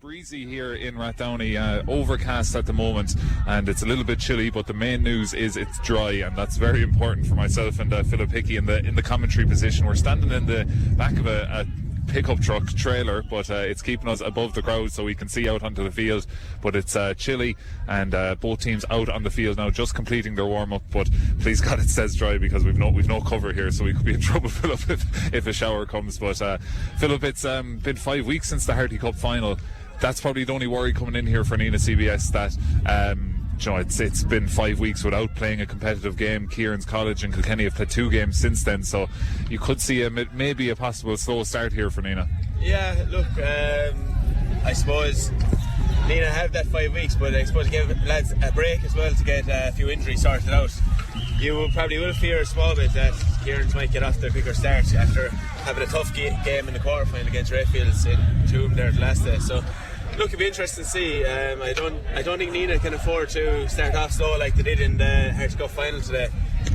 Breezy here in Rathdowney, overcast at the moment, and it's a little bit chilly, but the main news is it's dry, and that's very important for myself and Philip Hickey in the commentary position. We're standing in the back of a pickup truck trailer, but it's keeping us above the crowd so we can see out onto the field. But it's chilly, and both teams out on the field now, just completing their warm-up. But please God, it says dry, because we've no cover here, so we could be in trouble, Philip, if a shower comes. But Philip, it's been 5 weeks since the Hickey Cup final. That's probably the only worry coming in here for Nenagh CBS, that it's been 5 weeks without playing a competitive game. Kieran's College and Kilkenny have played 2 games since then, so you could see maybe a possible slow start here for Nenagh. Yeah, look, I suppose Nenagh have that 5 weeks, but I suppose give lads a break as well to get a few injuries sorted out. You probably will fear a small bit that Kieran's might get off to a quicker start after having a tough game in the quarterfinal against Redfields in Toom there the last day. So look, it'll be interesting to see. I don't think Nenagh can afford to start off slow like they did in the Hickey Cup final today.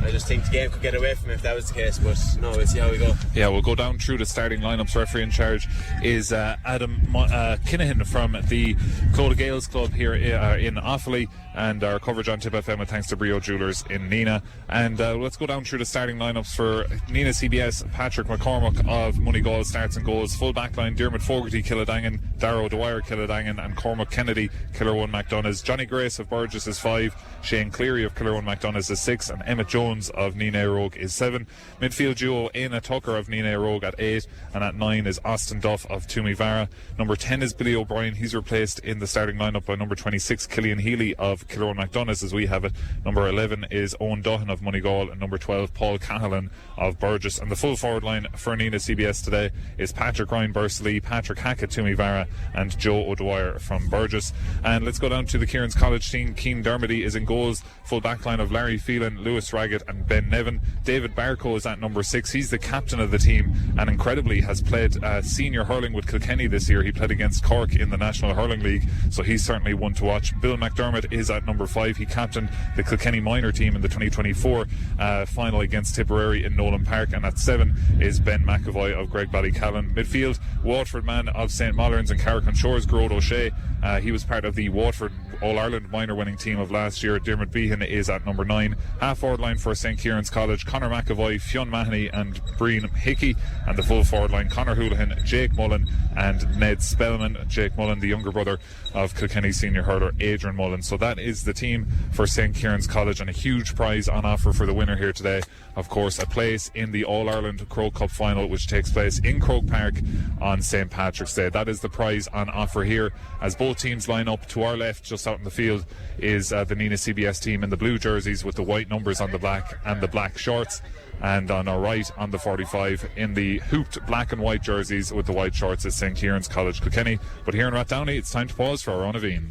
I just think the game could get away from him if that was the case, but no, we'll see how we go. Yeah, we'll go down through the starting lineups. Referee in charge is Adam Kinahan from the Clodagh Gales Club here in Offaly, and our coverage on Tipp FM with thanks to Breo Jewellers in Nenagh. And let's go down through the starting lineups for Nenagh CBS. Patrick McCormack of Moneygall starts and goes. Full back line: Dermot Fogarty, Killadangan; Darrow Dwyer, Killadangan; and Cormac Kennedy, Killerone MacDonagh. Johnny Grace of Burgess is 5, Shane Cleary of Killerone MacDonagh is 6, and Emmett Jones of Nenagh Rogue is 7. Midfield duo: Éanna Tucker of Nenagh Rogue at 8, and at 9 is Austin Duff of Toomevara. Number 10 is Billy O'Brien. He's replaced in the starting lineup by number 26 Killian Healy of Killerone MacDonagh as we have it. Number 11 is Owen Duhan of Moneygall, and number 12 Paul Cahalan of Burgess. And the full forward line for Nenagh CBS today is Patrick Ryan Bursley, Patrick Hackett Toomevara, and Joe O'Dwyer from Burgess. And let's go down to the Kieran's College team. Cian Dermody is in goals. Full back line of Larry Phelan, Lewis Raggett, and Ben Nevin. David Barco is at number 6. He's the captain of the team, and incredibly has played senior hurling with Kilkenny this year. He played against Cork in the National Hurling League, so he's certainly one to watch. Bill McDermott is at number 5. He captained the Kilkenny minor team in the 2024 final against Tipperary in Nolan Park. And at 7 is Ben McAvoy of Greg Ballycallan. Midfield: Waterford man of St Mollerns and Carrick on Shores, Gerard O'Shea. He was part of the Waterford All-Ireland minor winning team of last year. Dermot Behan is at number 9. Half forward line for St Kieran's College: Conor McAvoy, Fionn Mahoney, and Breen Hickey. And the full forward line: Conor Houlihan, Jake Mullen, and Ned Spellman. Jake Mullen, the younger brother of Kilkenny senior hurler Adrian Mullen. So that is the team for St Kieran's College, and a huge prize on offer for the winner here today. Of course, a place in the All-Ireland A Croke Cup final, which takes place in Croke Park on St Patrick's Day. That is the prize on offer here, as both teams line up. To our left, just out in the field, is the Nenagh CBS team in the blue jerseys with the white numbers on the black and the black shorts. And on our right, on the 45, in the hooped black and white jerseys with the white shorts, is St Kieran's College Kilkenny. But here in Rathdowney, it's time to pause for our Onaveen.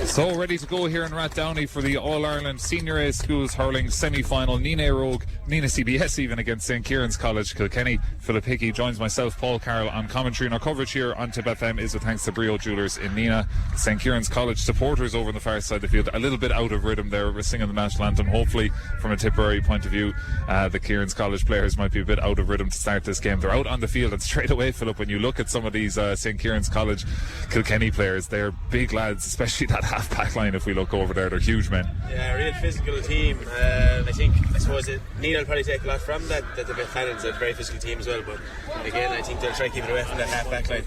So ready to go here in Rathdowney for the All-Ireland Senior A Schools Hurling semi-final. Nenagh Rogue, Nenagh CBS even, against St Kieran's College Kilkenny. Philip Hickey joins myself, Paul Carroll, on commentary, and our coverage here on Tipp FM is with thanks to Breo Jewellers in Nenagh. St Kieran's College supporters over on the far side of the field, a little bit out of rhythm there. We're singing the national anthem. Hopefully, from a Tipperary point of view, the Kieran's College players might be a bit out of rhythm to start this game. They're out on the field, and straight away, Philip, when you look at some of these St Kieran's College Kilkenny players, they're big lads, especially that half half back line if we look over there. They're huge men. Yeah, a real physical team. I suppose Nenagh will probably take a lot from that the Buchanan's a very physical team as well, but again I think they'll try to keep it away from that half back line.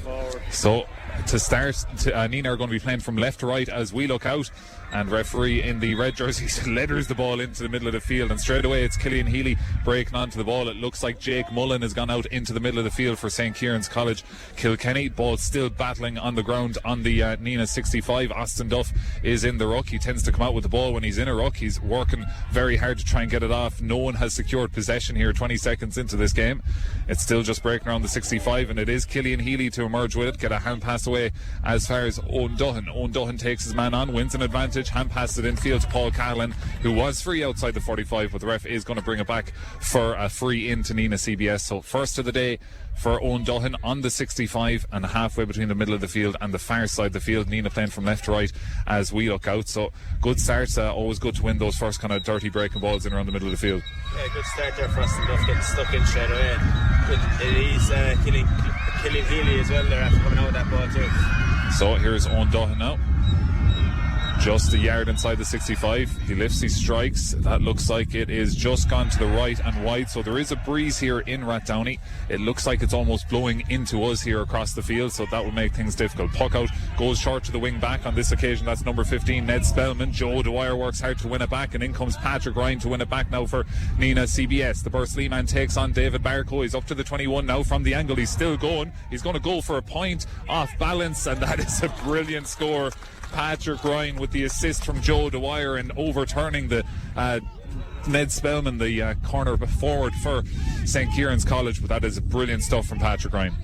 So to start, Nenagh are going to be playing from left to right as we look out, and referee in the red jersey leathers the ball into the middle of the field, and straight away it's Killian Healy breaking onto the ball. It looks like Jake Mullen has gone out into the middle of the field for St. Kieran's College Kilkenny. Ball still battling on the ground on the Nenagh 65. Austin Duff is in the ruck. He tends to come out with the ball when he's in a ruck. He's working very hard to try and get it off. No one has secured possession here 20 seconds into this game. It's still just breaking around the 65, and it is Killian Healy to emerge with it, get a hand pass away as far as Owen Duhan. Owen Duhan takes his man on, wins an advantage, hand passes it infield to Paul Cahallan, who was free outside the 45, but the ref is going to bring it back for a free in to Nenagh CBS. So first of the day for Owen Duhan on the 65, and halfway between the middle of the field and the far side of the field. Nenagh playing from left to right as we look out. So good start. Always good to win those first kind of dirty breaking balls in around the middle of the field. Yeah, good start there for Austin Duff, getting stuck in straight away. It is Killian Healy as well there after coming out with that ball too. So here's Owen Duhan now, just a yard inside the 65. He lifts, he strikes. That looks like it is just gone to the right and wide, so there is a breeze here in Rathdowney. It looks like it's almost blowing into us here across the field, so that will make things difficult. Puck out, goes short to the wing back. On this occasion that's number 15 Ned Spellman. Joe Dwyer works hard to win it back, and in comes Patrick Ryan to win it back now for Nenagh CBS. The Bursley man takes on David Barco. He's up to the 21 now from the angle. He's still going. He's going to go for a point off balance, and that is a brilliant score. Patrick Ryan with the assist from Joe Dwyer and overturning the Ned Spellman, the corner forward for St. Kieran's College. But that is brilliant stuff from Patrick Ryan.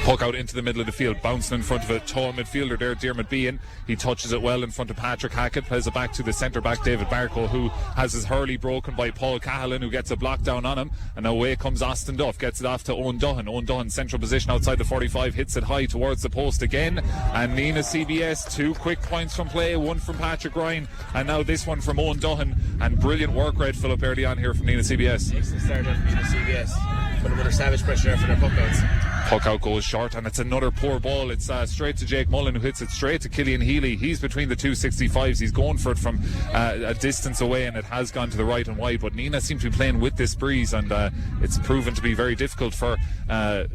Puck out into the middle of the field, bouncing in front of a tall midfielder there, Diarmuid Behan. He touches it well in front of Patrick Hackett, plays it back to the centre back David Barco, who has his hurley broken by Paul Cahallan, who gets a block down on him, and away comes Austin Duff, gets it off to Owen Duhan. Owen Duhan central position outside the 45, hits it high towards the post again, and Nenagh CBS, 2 quick points from play, 1 from Patrick Ryan, and now this one from Owen Duhan, and brilliant work Red Phillip early on here from Nenagh CBS. Excellent start from Nenagh CBS, put them under savage pressure there for their puck outs. Puck out goes short, and it's another poor ball. It's straight to Jake Mullen, who hits it straight to Killian Healy. He's between the 2 65s. He's going for it from a distance away, and it has gone to the right and wide. But Nenagh seems to be playing with this breeze, and it's proven to be very difficult for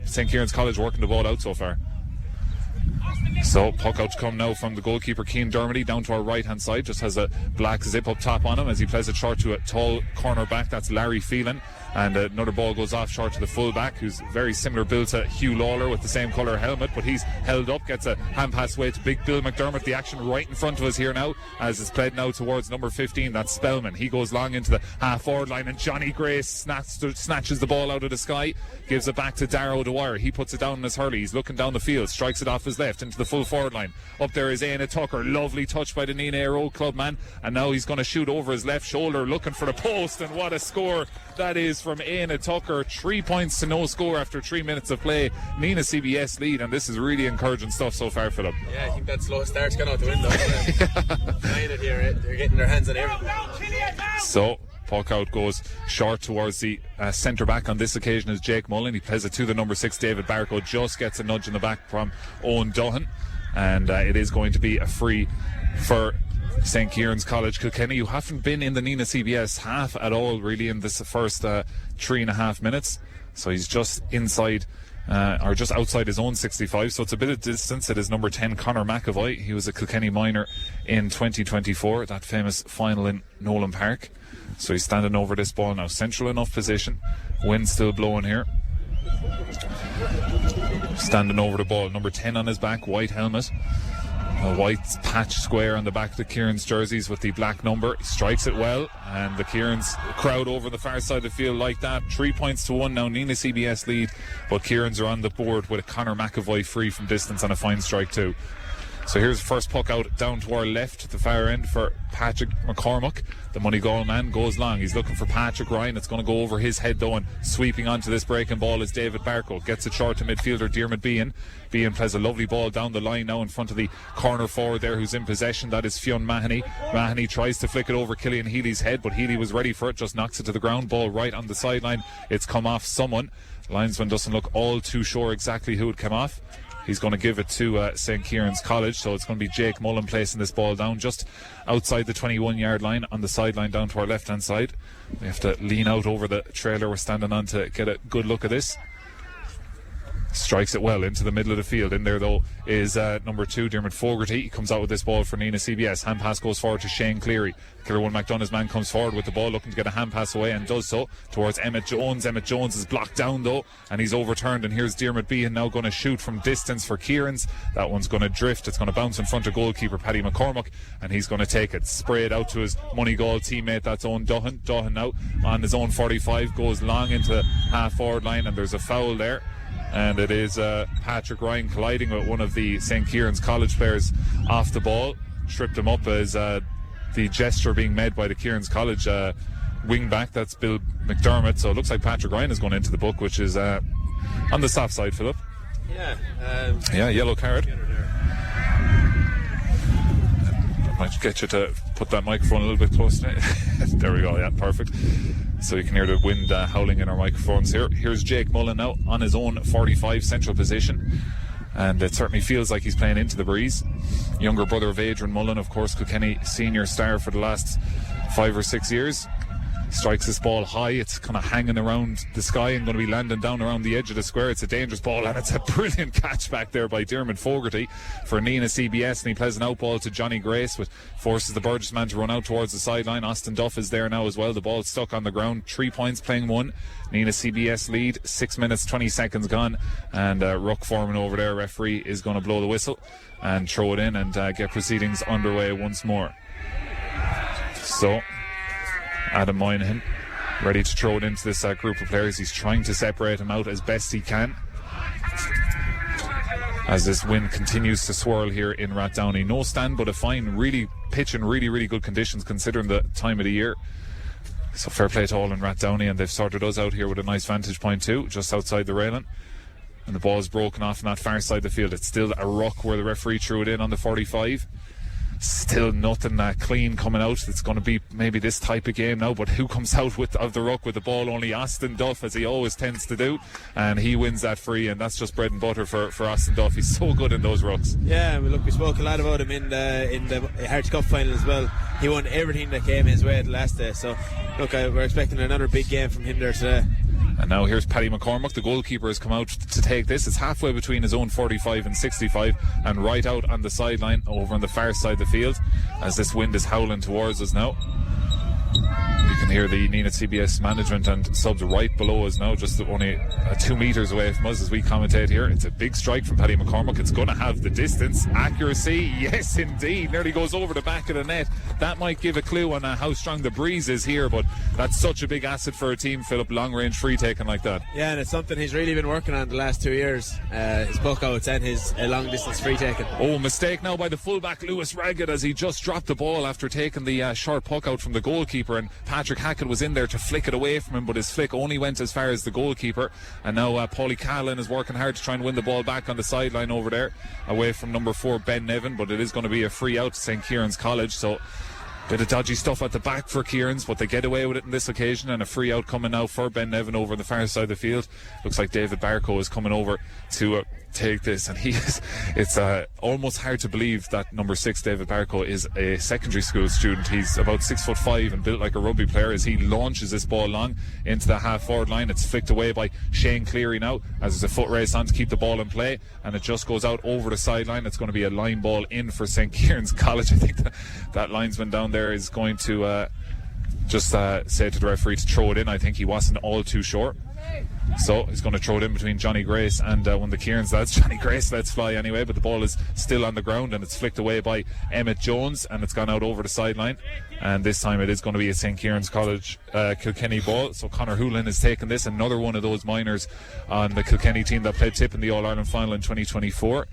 St. Kieran's College working the ball out so far. So puck out to come now from the goalkeeper Cian Dermody down to our right hand side, just has a black zip up top on him as he plays it short to a tall corner back, that's Larry Phelan, and another ball goes off short to the full back, who's very similar build to Hugh Lawler with the same colour helmet, but he's held up, gets a hand pass away to big Bill McDermott. The action right in front of us here now as it's played now towards number 15, that's Spellman. He goes long into the half forward line, and Johnny Gray snatches the ball out of the sky, gives it back to Darrow Dwyer. He puts it down in his hurley, he's looking down the field, strikes it off his left into the full forward line. Up there is Éanna Tucker, lovely touch by the Nenagh Aero Club man, and now he's going to shoot over his left shoulder looking for the post, and what a score that is from Éanna Tucker. 3 points to no score after 3 minutes of play. Nenagh CBS lead, and this is really encouraging stuff so far, Philip. Yeah, I think that slow start's gone out the window. Playing it here, they're getting their hands on everything. So puck out goes short towards the centre back. On this occasion is Jake Mullen. He plays it to the number 6 David Barco, just gets a nudge in the back from Owen Duhan, and it is going to be a free for St. Kieran's College Kilkenny, who haven't been in the Nenagh CBS half at all really in this first 3.5 minutes. So he's just inside or just outside his own 65, so it's a bit of distance. It is number 10 Conor McAvoy. He was a Kilkenny minor in 2024, that famous final in Nolan Park. So he's standing over this ball now, central enough position, wind still blowing here, standing over the ball, number 10 on his back, white helmet, a white patch square on the back of the Kieran's jerseys with the black number. He strikes it well, and the Kieran's crowd over the far side of the field like that. 3 points to 1 now, Nenagh CBS lead, but Kieran's are on the board with a Conor McAvoy free from distance on a fine strike too. So here's the first puck out down to our left at the far end for Patrick McCormack. The Moneygall man goes long. He's looking for Patrick Ryan. It's going to go over his head though, and sweeping onto this breaking ball is David Barco. Gets it short to midfielder Diarmuid Behan. Behan plays a lovely ball down the line now in front of the corner forward there who's in possession. That is Fionn Mahoney. Mahoney tries to flick it over Killian Healy's head, but Healy was ready for it, just knocks it to the ground. Ball right on the sideline. It's come off someone. The linesman doesn't look all too sure exactly who it came off. He's going to give it to St. Kieran's College, so it's going to be Jake Mullen placing this ball down just outside the 21-yard line on the sideline down to our left-hand side. We have to lean out over the trailer we're standing on to get a good look at this. Strikes it well into the middle of the field. In there though is number 2, Dermot Fogarty. He comes out with this ball for Nenagh CBS. Hand pass goes forward to Shane Cleary. Killer One McDonough's man comes forward with the ball, looking to get a hand pass away, and does so towards Emmett Jones. Emmett Jones is blocked down though, and he's overturned, and here's Dermot Behan now going to shoot from distance for Kieran's. That one's going to drift. It's going to bounce in front of goalkeeper Paddy McCormack, and he's going to take it, spray it out to his Moneygall teammate, that's Owen Duhan. Duhan now on his own 45 goes long into the half forward line, and there's a foul there. And it is Patrick Ryan colliding with one of the St. Kieran's College players off the ball. Tripped him up as the gesture being made by the Kieran's College wing back. That's Bill McDermott. So it looks like Patrick Ryan is going into the book, which is on the soft side, Philip. Yeah, yellow card. Might get you to put that microphone a little bit closer. There we go, yeah, perfect. So you can hear the wind howling in our microphones here. Here's Jake Mullen now on his own 45 central position, and it certainly feels like he's playing into the breeze. Younger brother of Adrian Mullen, of course, Kilkenny senior star for the last 5 or 6 years. Strikes this ball high. It's kind of hanging around the sky and going to be landing down around the edge of the square. It's a dangerous ball, and it's a brilliant catch back there by Dermot Fogarty for Nenagh CBS, and he plays an out ball to Johnny Grace, which forces the Burgess man to run out towards the sideline. Austin Duff is there now as well. The ball's stuck on the ground. 3 points playing 1. Nenagh CBS lead. 6 minutes 20 seconds gone, and Ruck Foreman over there, referee, is going to blow the whistle and throw it in and get proceedings underway once more. So Adam Moynihan ready to throw it into this group of players. He's trying to separate them out as best he can as this wind continues to swirl here in Rathdowney. No stand, but a fine, really pitch in really good conditions considering the time of the year. So fair play to all in Rathdowney, and they've sorted us out here with a nice vantage point too, just outside the railing. And the ball is broken off on that far side of the field. It's still a ruck where the referee threw it in on the 45. Still nothing clean coming out. It's going to be maybe this type of game now, but who comes out of the ruck with the ball? Only Austin Duff, as he always tends to do, and he wins that free, and that's just bread and butter for Austin Duff. He's so good in those rucks. Yeah, we spoke a lot about him in the Hearts Cup final as well. He won everything that came his way the last day, so look, we're expecting another big game from him there today. And now here's Paddy McCormack. The goalkeeper has come out to take this. It's halfway between his own 45 and 65, and right out on the sideline over on the far side of the field as this wind is howling towards us now. You can hear the Nenagh CBS management and subs right below us now, just only 2 metres away from us as we commentate here. It's a big strike from Paddy McCormack. It's going to have the distance. Accuracy, yes indeed. Nearly goes over the back of the net. That might give a clue on how strong the breeze is here, but that's such a big asset for a team, Philip, long range free taking like that. Yeah, and it's something he's really been working on the last 2 years, his puck outs and his long distance free taking. Oh, mistake now by the fullback Lewis Raggett as he just dropped the ball after taking the short puck out from the goalkeeper, and Patrick Hackett was in there to flick it away from him, but his flick only went as far as the goalkeeper. And now Paulie Callan is working hard to try and win the ball back on the sideline over there away from number 4 Ben Nevin, but it is going to be a free out to St. Kieran's College. So bit of dodgy stuff at the back for Kieran's, but they get away with it in this occasion, and a free out coming now for Ben Nevin over on the far side of the field. Looks like David Barco is coming over to take this, and it's almost hard to believe that number 6 David Barco is a secondary school student. He's about 6'5" and built like a rugby player as he launches this ball long into the half forward line. It's flicked away by Shane Cleary now as there's a foot race on to keep the ball in play, and it just goes out over the sideline. It's going to be a line ball in for St. Kieran's College. I think that linesman down there is going to just say to the referee to throw it in. I think he wasn't all too sure, so he's going to throw it in between Johnny Grace and one of the Kieran's lads. Johnny Grace lets fly anyway, but the ball is still on the ground, and it's flicked away by Emmett Jones, and it's gone out over the sideline, and this time it is going to be a St. Kieran's College Kilkenny ball. So Conor Hoolan is taking this, another one of those minors on the Kilkenny team that played Tipp in the All-Ireland final in 2024.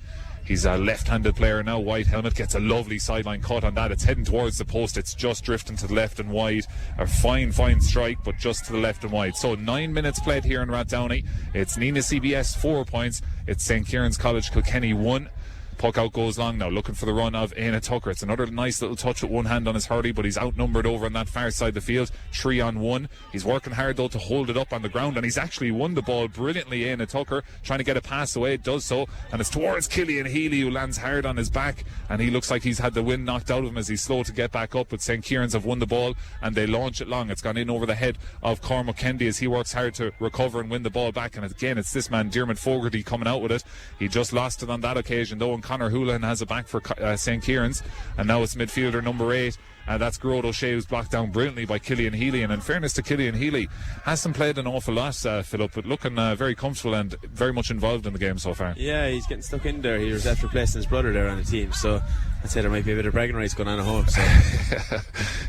He's a left-handed player now. White helmet, gets a lovely sideline cut on that. It's heading towards the post. It's just drifting to the left and wide. A fine strike, but just to the left and wide. So 9 minutes played here in Rathdowney. It's Nenagh CBS 4 points. It's St. Kieran's College Kilkenny 1. Puck out goes long now, looking for the run of Nenagh Tucker. It's another nice little touch with one hand on his hurley, but he's outnumbered over on that far side of the field, 3-on-1. He's working hard though to hold it up on the ground, and he's actually won the ball brilliantly. Nenagh Tucker trying to get a pass away, does so, and it's towards Killian Healy, who lands hard on his back, and he looks like he's had the wind knocked out of him as he's slow to get back up. But St. Kieran's have won the ball and they launch it long. It's gone in over the head of Cormac Kendi as he works hard to recover and win the ball back, and again it's this man Diarmuid Fogarty coming out with it. He just lost it on that occasion though, and Conor Houlihan has it back for St. Kieran's, and now it's midfielder number 8. That's Gerard O'Shea, who's blocked down brilliantly by Killian Healy. And in fairness to Killian Healy, hasn't played an awful lot, Philip, but looking very comfortable and very much involved in the game so far. Yeah, he's getting stuck in there. He was after replacing his brother there on the team, so I'd say there might be a bit of bragging rights going on at home. So.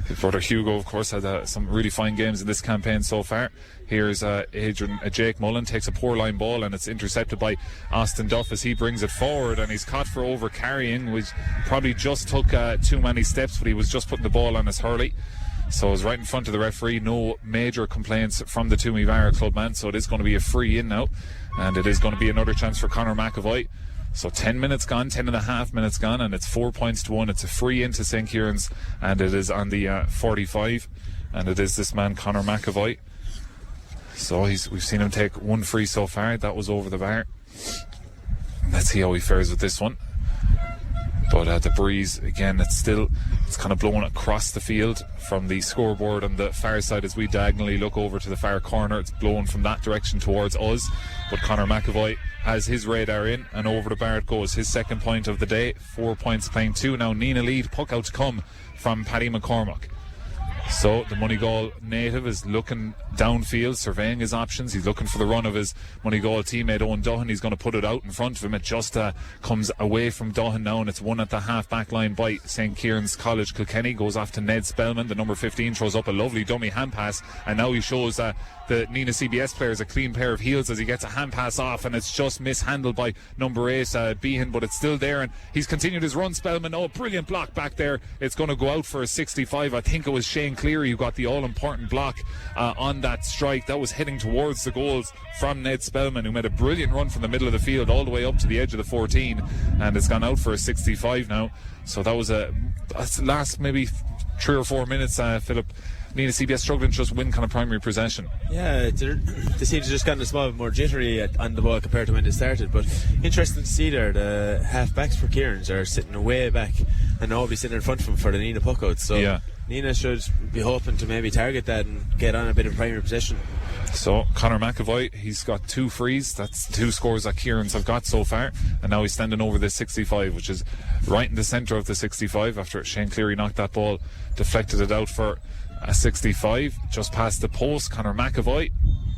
His brother Hugo, of course, had some really fine games in this campaign so far. Here's Jake Mullen takes a poor line ball, and it's intercepted by Austin Duff as he brings it forward, and he's caught for over carrying, which probably just took too many steps, but he was just putting the ball on his hurley. So it's right in front of the referee. No major complaints from the Toomey Vara clubman, so it is going to be a free in now, and it is going to be another chance for Conor McAvoy. So 10 minutes gone, 10 and a half minutes gone, and it's 4-1. It's a free into St. Kieran's, and it is on the 45, and it is this man Conor McAvoy. So we've seen him take one free so far. That was over the bar. Let's see how he fares with this one. But the breeze, again, it's kind of blowing across the field from the scoreboard on the far side as we diagonally look over to the far corner. It's blowing from that direction towards us. But Conor McAvoy has his radar in, and over the bar it goes. His second point of the day. 4 points playing 2 now. Nenagh lead. Puck out to come from Paddy McCormack. So the Moneygall native is looking downfield, surveying his options. He's looking for the run of his Moneygall teammate Owen Duhan. He's going to put it out in front of him. It just comes away from Duhan now, and it's won at the half back line by St. Kieran's College Kilkenny. Goes off to Ned Spellman. The number 15 throws up a lovely dummy hand pass, and now he shows the Nenagh CBS players a clean pair of heels as he gets a hand pass off, and it's just mishandled by number 8 Behan, but it's still there, and he's continued his run. Spellman, brilliant block back there. It's going to go out for a 65. I think it was Shane Cleary who got the all-important block on that strike. That was heading towards the goals from Ned Spellman, who made a brilliant run from the middle of the field all the way up to the edge of the 14, and it's gone out for a 65 now. So that was that's the last maybe 3 or 4 minutes, Philip. Nenagh CBS struggling to just win kind of primary possession. Yeah, they seem to just gotten a small bit more jittery on the ball compared to when they started, but interesting to see there the half-backs for Kieran's are sitting way back and nobody sitting in front of them for the Nenagh puck-outs, so yeah. Nenagh should be hoping to maybe target that and get on a bit of primary possession. So Conor McAvoy, he's got 2 frees. That's 2 scores that Kieran's have got so far, and now he's standing over the 65, which is right in the centre of the 65 after Shane Cleary knocked that ball, deflected it out for a 65 just past the post. Conor McAvoy,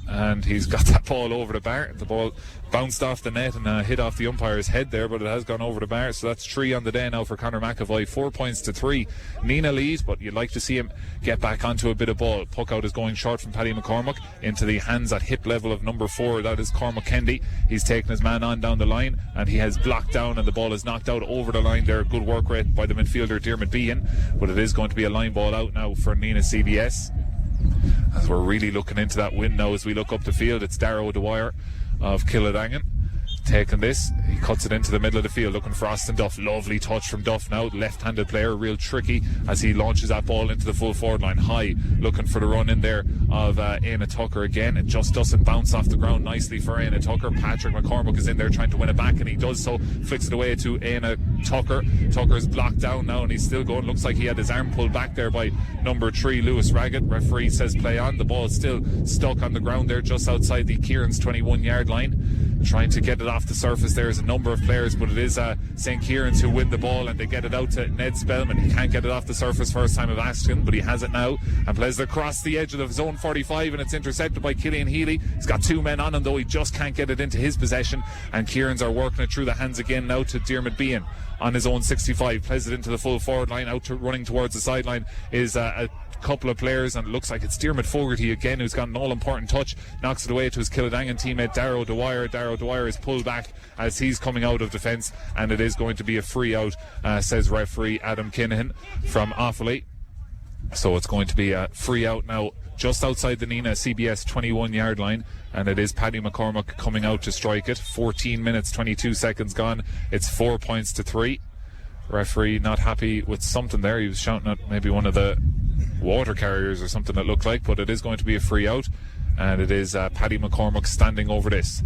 and he's got that ball over the bar. The ball bounced off the net and hit off the umpire's head there, but it has gone over the bar. So that's 3 on the day now for Conor McAvoy. 4 points to 3. Nenagh leads, but you'd like to see him get back onto a bit of ball. Puck out is going short from Paddy McCormack into the hands at hip level of number 4. That is Cormac Kendi. He's taken his man on down the line, and he has blocked down, and the ball is knocked out over the line there. Good work rate by the midfielder Diarmuid Behan, but it is going to be a line ball out now for Nenagh CBS. As we're really looking into that win now as we look up the field, it's Darragh Dwyer of Kildangan taking this. He cuts it into the middle of the field looking for Austin Duff. Lovely touch from Duff now, left-handed player, real tricky as he launches that ball into the full forward line high, looking for the run in there of Nenagh Tucker again. It just doesn't bounce off the ground nicely for Nenagh Tucker. Patrick McCormack is in there trying to win it back, and he does so, flicks it away to Nenagh Tucker. Tucker's blocked down now and he's still going. Looks like he had his arm pulled back there by number 3 Lewis Raggett. Referee says play on. The ball is still stuck on the ground there just outside the Kieran's 21 yard line. Trying to get it off the surface. There's a number of players, but it is St. Kieran's who win the ball, and they get it out to Ned Spellman. He can't get it off the surface first time of asking, but he has it now and plays it across the edge of the zone 45, and it's intercepted by Killian Healy. He's got 2 men on him though. He just can't get it into his possession, and Kieran's are working it through the hands again now to Diarmuid Behan on his own 65. Plays it into the full forward line. Out to running towards the sideline is a couple of players, and it looks like it's Diarmuid Fogarty again who's got an all-important touch, knocks it away to his Kildangan teammate Darragh Dwyer. Darragh Dwyer is pulled back as he's coming out of defence, and it is going to be a free out, says referee Adam Kinahan from Offaly. So it's going to be a free out now just outside the Nenagh CBS 21-yard line, and it is Paddy McCormack coming out to strike it. 14 minutes 22 seconds gone. It's 4 points to 3. Referee not happy with something there. He was shouting at maybe one of the water carriers or something, it looked like, but it is going to be a free out, and it is Paddy McCormack standing over this.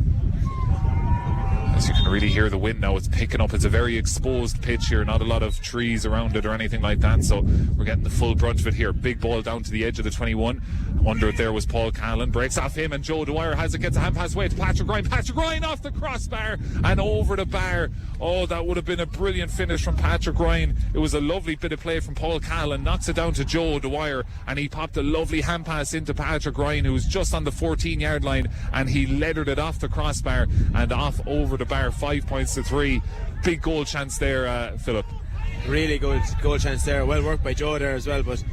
As you can really hear the wind now, it's picking up. It's a very exposed pitch here, not a lot of trees around it or anything like that, so we're getting the full brunt of it here. Big ball down to the edge of the 21. Under it there was Paul Callan, breaks off him, and Joe Dwyer has it, gets a hand pass away to Patrick Ryan. Patrick Ryan off the crossbar and over the bar. Oh, that would have been a brilliant finish from Patrick Ryan. It was a lovely bit of play from Paul Callan, knocks it down to Joe Dwyer, and he popped a lovely hand pass into Patrick Ryan, who was just on the 14-yard line, and he leathered it off the crossbar and off over the bar. 5 points to 3. Big goal chance there, Philip. Really good goal chance there. Well worked by Joe there as well, but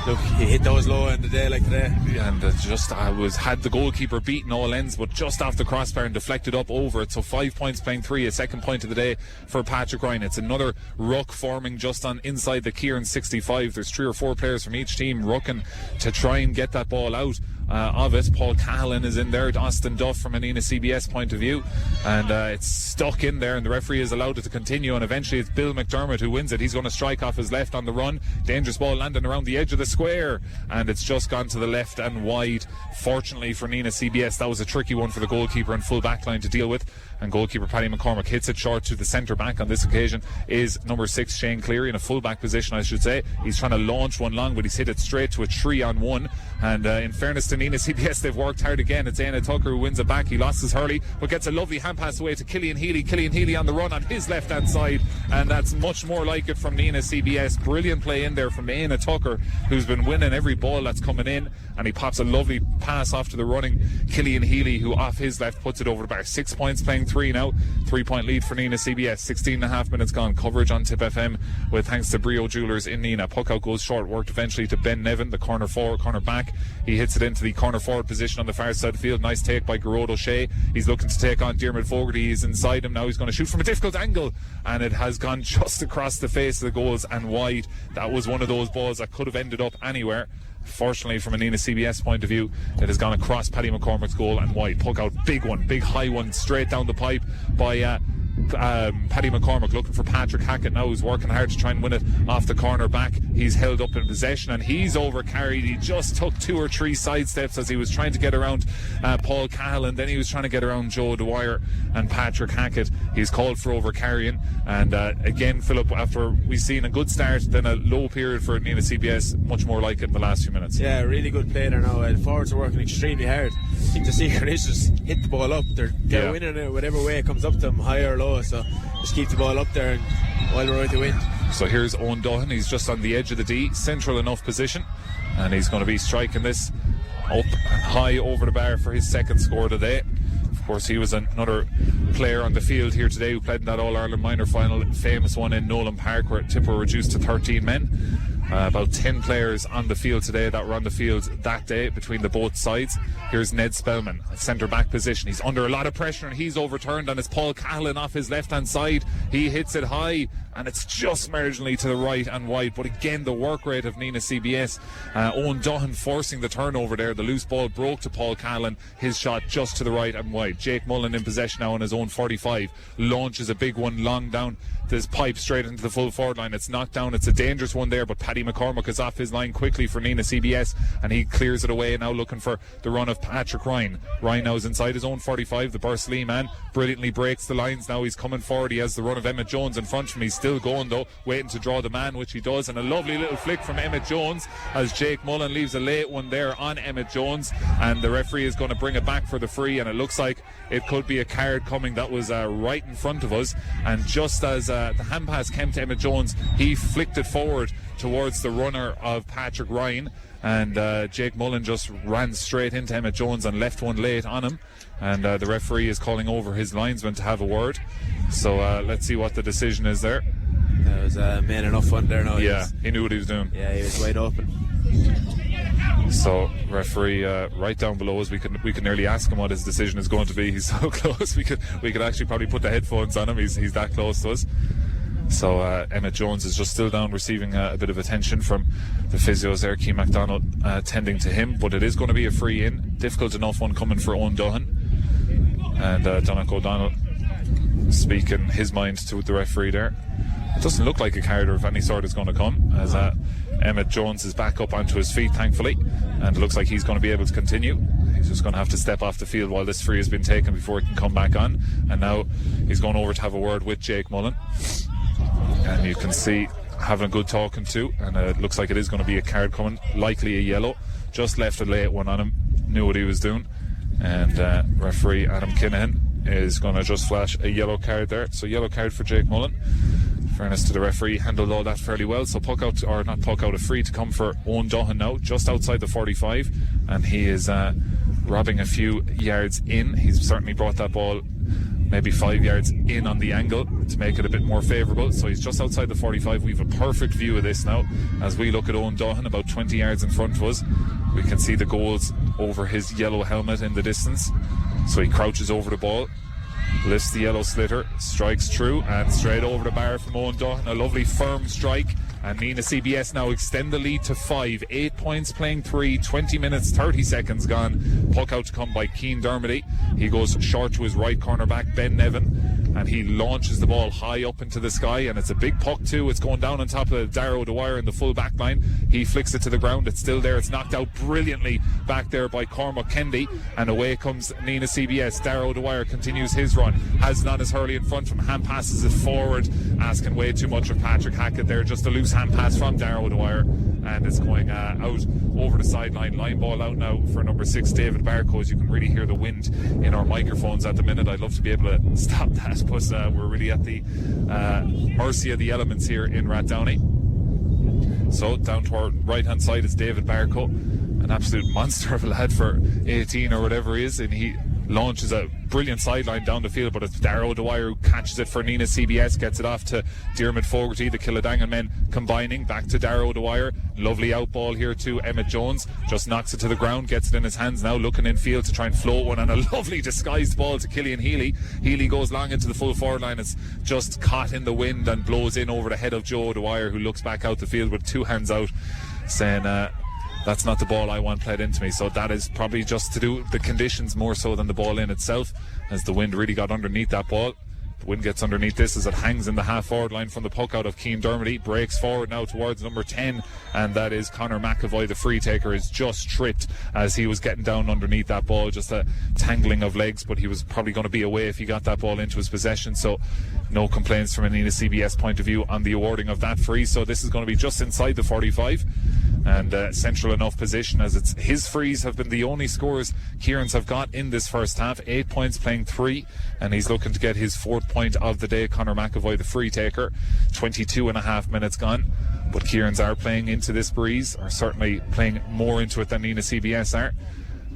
look, he hit those low in the day like today. Yeah, and had the goalkeeper beaten all ends, but just off the crossbar and deflected up over it. So 5 points playing 3, a second point of the day for Patrick Ryan. It's another ruck forming just on inside the Kieran 65. There's 3 or 4 players from each team rucking to try and get that ball out of it. Paul Callan is in there, Austin Duff from a Nenagh CBS point of view, and it's stuck in there, and the referee has allowed it to continue, and eventually it's Bill McDermott who wins it. He's going to strike off his left on the run. Dangerous ball landing around the edge of the square, and it's just gone to the left and wide. Fortunately for Nenagh CBS, that was a tricky one for the goalkeeper and full back line to deal with, and goalkeeper Paddy McCormack hits it short to the centre back. On this occasion is number 6 Shane Cleary, in a full back position I should say. He's trying to launch one long, but he's hit it straight to a 3-on-1, and in fairness to Nenagh CBS, they've worked hard again. It's Éanna Tucker who wins it back. He lost his hurley, but gets a lovely hand pass away to Killian Healy. Killian Healy on the run on his left hand side, and that's much more like it from Nenagh CBS. Brilliant play in there from Éanna Tucker, who's been winning every ball that's coming in, and he pops a lovely pass off to the running Killian Healy, who off his left puts it over the bar. 6 points playing 3 now. 3 point lead for Nenagh CBS. 16.5 minutes gone. Coverage on Tipp FM with thanks to Breo Jewellers in Nenagh. Puck out goes short, worked eventually to Ben Nevin, the corner back. He hits it into the corner forward position on the far side of the field. Nice take by Garrod O'Shea. He's looking to take on Diarmuid Fogarty. He's inside him now. He's going to shoot from a difficult angle, and it has gone just across the face of the goals and wide. That was one of those balls that could have ended up anywhere. Fortunately, from a Nenagh CBS point of view, it has gone across Paddy McCormack's goal and wide. Puck out, big one, big high one, straight down the pipe by Paddy McCormack, looking for Patrick Hackett now, who's working hard to try and win it off the corner back. He's held up in possession and he's overcarried. He just took 2 or 3 side steps as he was trying to get around Paul Callan, then he was trying to get around Joe Dwyer and Patrick Hackett. He's called for overcarrying, and again, Philip, after we've seen a good start, then a low period for Nenagh CBS, much more like it in the last few minutes. Yeah, really good play there now. The forwards are working extremely hard. I think the secret is just hit the ball up. They're winning it whatever way it comes up to them, high or low, so just keep the ball up there and while we're out to win. So here's Owen Doohan. He's just on the edge of the D, central enough position, and he's going to be striking this up high over the bar for his second score today. Of course, he was another player on the field here today who played in that All-Ireland minor final, famous one in Nolan Park, where Tip were reduced to 13 men. About 10 players on the field today that were on the field that day between the both sides. Here's Ned Spellman at centre back position. He's under a lot of pressure and he's overturned, and it's Paul Callan off his left hand side. He hits it high and it's just marginally to the right and wide, but again the work rate of Nenagh CBS. Owen Doohan forcing the turnover there. The loose ball broke to Paul Callan, his shot just to the right and wide. Jake Mullen in possession now on his own 45, launches a big one long down this pipe straight into the full forward line. It's knocked down. It's a dangerous one there, but Paddy McCormack is off his line quickly for Nenagh CBS, and he clears it away, now looking for the run of Patrick Ryan. Ryan now is inside his own 45. The Bursley man brilliantly breaks the lines. Now he's coming forward. He has the run of Emmett Jones in front of him. He's still going though, waiting to draw the man, which he does, and a lovely little flick from Emmett Jones as Jake Mullen leaves a late one there on Emmett Jones, and the referee is going to bring it back for the free, and it looks like it could be a card coming. That was right in front of us, and just as the hand pass came to Emmett Jones, he flicked it forward towards the runner of Patrick Ryan, and Jake Mullen just ran straight into Emmett Jones and left one late on him, and the referee is calling over his linesman to have a word. So let's see what the decision is there. That was man enough fun there now. Yeah, he knew what he was doing. Yeah, he was wide open. So referee right down below us, we can nearly ask him what his decision is going to be. He's so close. We could actually probably put the headphones on him. He's that close to us. So Emmett Jones is just still down, receiving a bit of attention from the physios there. Keane MacDonald tending to him, but it is going to be a free in. Difficult enough one coming for Owen Duhan. And Donach O'Donnell speaking his mind to the referee there. It doesn't look like a card of any sort is going to come, as Emmett Jones is back up onto his feet, thankfully, and it looks like he's going to be able to continue. He's just going to have to step off the field while this free has been taken before he can come back on. And now he's going over to have a word with Jake Mullen, and you can see having a good talking to, and it looks like it is going to be a card coming, likely a yellow. Just left a late one on him, knew what he was doing, and referee Adam Kinahan is going to just flash a yellow card there. So yellow card for Jake Mullen. Fairness to the referee, handled all that fairly well. So a free to come for Owen Duhan now, just outside the 45, and he is robbing a few yards in. He's certainly brought that ball maybe 5 yards in on the angle to make it a bit more favourable. So he's just outside the 45. We have a perfect view of this now as we look at Owen Duhan about 20 yards in front of us. We can see the goals over his yellow helmet in the distance. So he crouches over the ball, lifts the yellow slitter, strikes through and straight over the bar from Owen Duhan. A lovely firm strike, and Nenagh CBS now extend the lead to 5. 8 points playing 3, 20 minutes 30 seconds gone. Puck out to come by Cian Dermody. He goes short to his right corner back Ben Nevin, and he launches the ball high up into the sky, and it's a big puck too. It's going down on top of Darrow Dwyer in the full back line. He flicks it to the ground. It's still there. It's knocked out brilliantly back there by Cormac Kendi, and away comes Nenagh CBS. Darrow Dwyer continues his run, has it on his hurley in front from him, hand passes it forward, asking way too much of Patrick Hackett there. Just a loose hand pass from Darrow Dwyer, and it's going out over the sideline. Line ball out now for number 6 David Barcos. You can really hear the wind in our microphones at the minute. I'd love to be able to stop that, but we're really at the mercy of the elements here in Rathdowney. So down to our right hand side is David Barco, an absolute monster of a lad for 18 or whatever he is, and he launches a brilliant sideline down the field, but it's Darrow Dwyer who catches it for Nenagh CBS, gets it off to Diarmuid Fogarty. The Killadangan men combining, back to Darrow Dwyer. Lovely out ball here to Emmett Jones, just knocks it to the ground, gets it in his hands now, looking in field to try and float one, and a lovely disguised ball to Killian Healy. Healy goes long into the full forward line. It's just caught in the wind and blows in over the head of Joe Dwyer, who looks back out the field with 2 hands out, saying that's not the ball I want played into me. So that is probably just to do with the conditions more so than the ball in itself, as the wind really got underneath that ball. The wind gets underneath this as it hangs in the half forward line from the puck out of Cian Dermody. Breaks forward now towards number 10, and that is Conor McAvoy. The free taker is just tripped as he was getting down underneath that ball. Just a tangling of legs, but he was probably going to be away if he got that ball into his possession. So no complaints from a Nenagh CBS point of view on the awarding of that free. So this is going to be just inside the 45 and central enough position, as it's his frees have been the only scores Kieran's have got in this first half. 8 points playing 3, and he's looking to get his 4th point of the day. Conor McAvoy, the free taker. 22 and a half minutes gone, but Kieran's are playing into this breeze, are certainly playing more into it than Nenagh CBS are,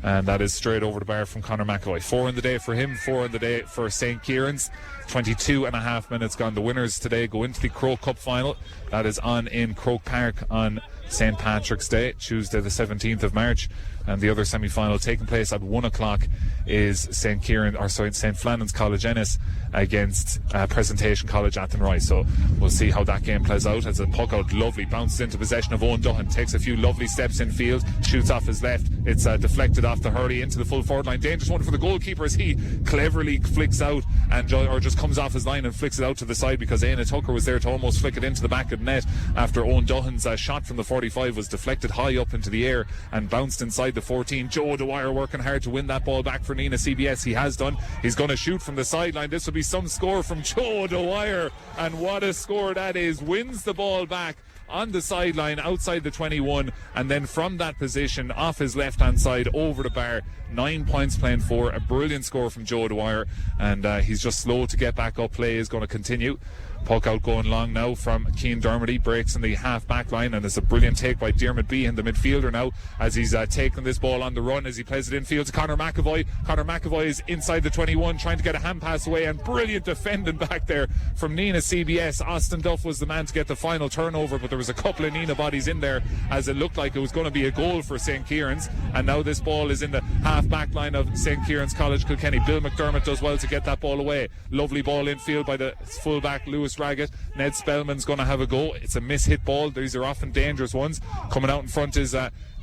and that is straight over the bar from Conor McAvoy. 4 in the day for him, 4 in the day for St. Kieran's. 22 and a half minutes gone. The winners today go into the Croke Cup final. That is on in Croke Park on St. Patrick's Day, Tuesday the 17th of March, and the other semi-final taking place at 1 o'clock is St. Flannan's College Ennis against Presentation College Athenry. So we'll see how that game plays out, as a puck out lovely bounces into possession of Owen Duhan, takes a few lovely steps in field, shoots off his left. It's deflected off the hurley into the full forward line. Dangerous one for the goalkeeper as he cleverly flicks out or just comes off his line and flicks it out to the side, because Aina Tucker was there to almost flick it into the back of the net after Owen Duhan's shot from the 45 was deflected high up into the air and bounced inside the 14. Joe Dwyer working hard to win that ball back for Nenagh CBS. He has done. He's going to shoot from the sideline. This will be some score from Joe Dwyer, and what a score that is. Wins the ball back on the sideline outside the 21, and then from that position off his left hand side over the bar. 9 points playing 4. A brilliant score from Joe Dwyer, and he's just slow to get back up. Play is going to continue. Puck out going long now from Cian Dermody, breaks in the half back line, and it's a brilliant take by Diarmuid Behan, the midfielder now, as he's taking this ball on the run as he plays it in field to Conor McAvoy. Conor McAvoy is inside the 21 trying to get a hand pass away, and brilliant defending back there from Nenagh CBS. Austin Duff was the man to get the final turnover, but there was a couple of Nenagh bodies in there as it looked like it was going to be a goal for St. Kieran's, and now this ball is in the half back line of St. Kieran's College Kilkenny. Bill McDermott does well to get that ball away. Lovely ball infield by the fullback Lewis Raggett. Ned Spellman's going to have a go. It's a miss-hit ball. These are often dangerous ones. Coming out in front is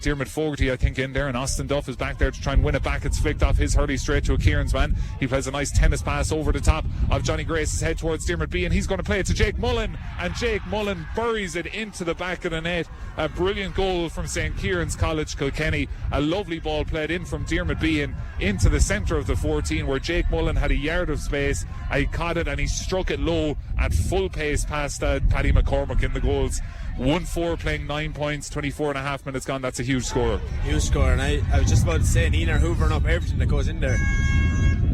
Diarmuid Fogarty, I think, in there, and Austin Duff is back there to try and win it back. It's flicked off his hurley straight to a Kieran's man. He plays a nice tennis pass over the top of Johnny Grace's head towards Diarmuid B, and he's going to play it to Jake Mullen, and Jake Mullen buries it into the back of the net. A brilliant goal from St. Kieran's College Kilkenny. A lovely ball played in from Diarmuid B and into the centre of the 14, where Jake Mullen had a yard of space. He caught it and he struck it low at full pace past Paddy McCormick in the goals. 1-4 playing 9 points, 24 and a half minutes gone. That's a huge score. Huge score, and I was just about to say, Nenagh hoovering up everything that goes in there.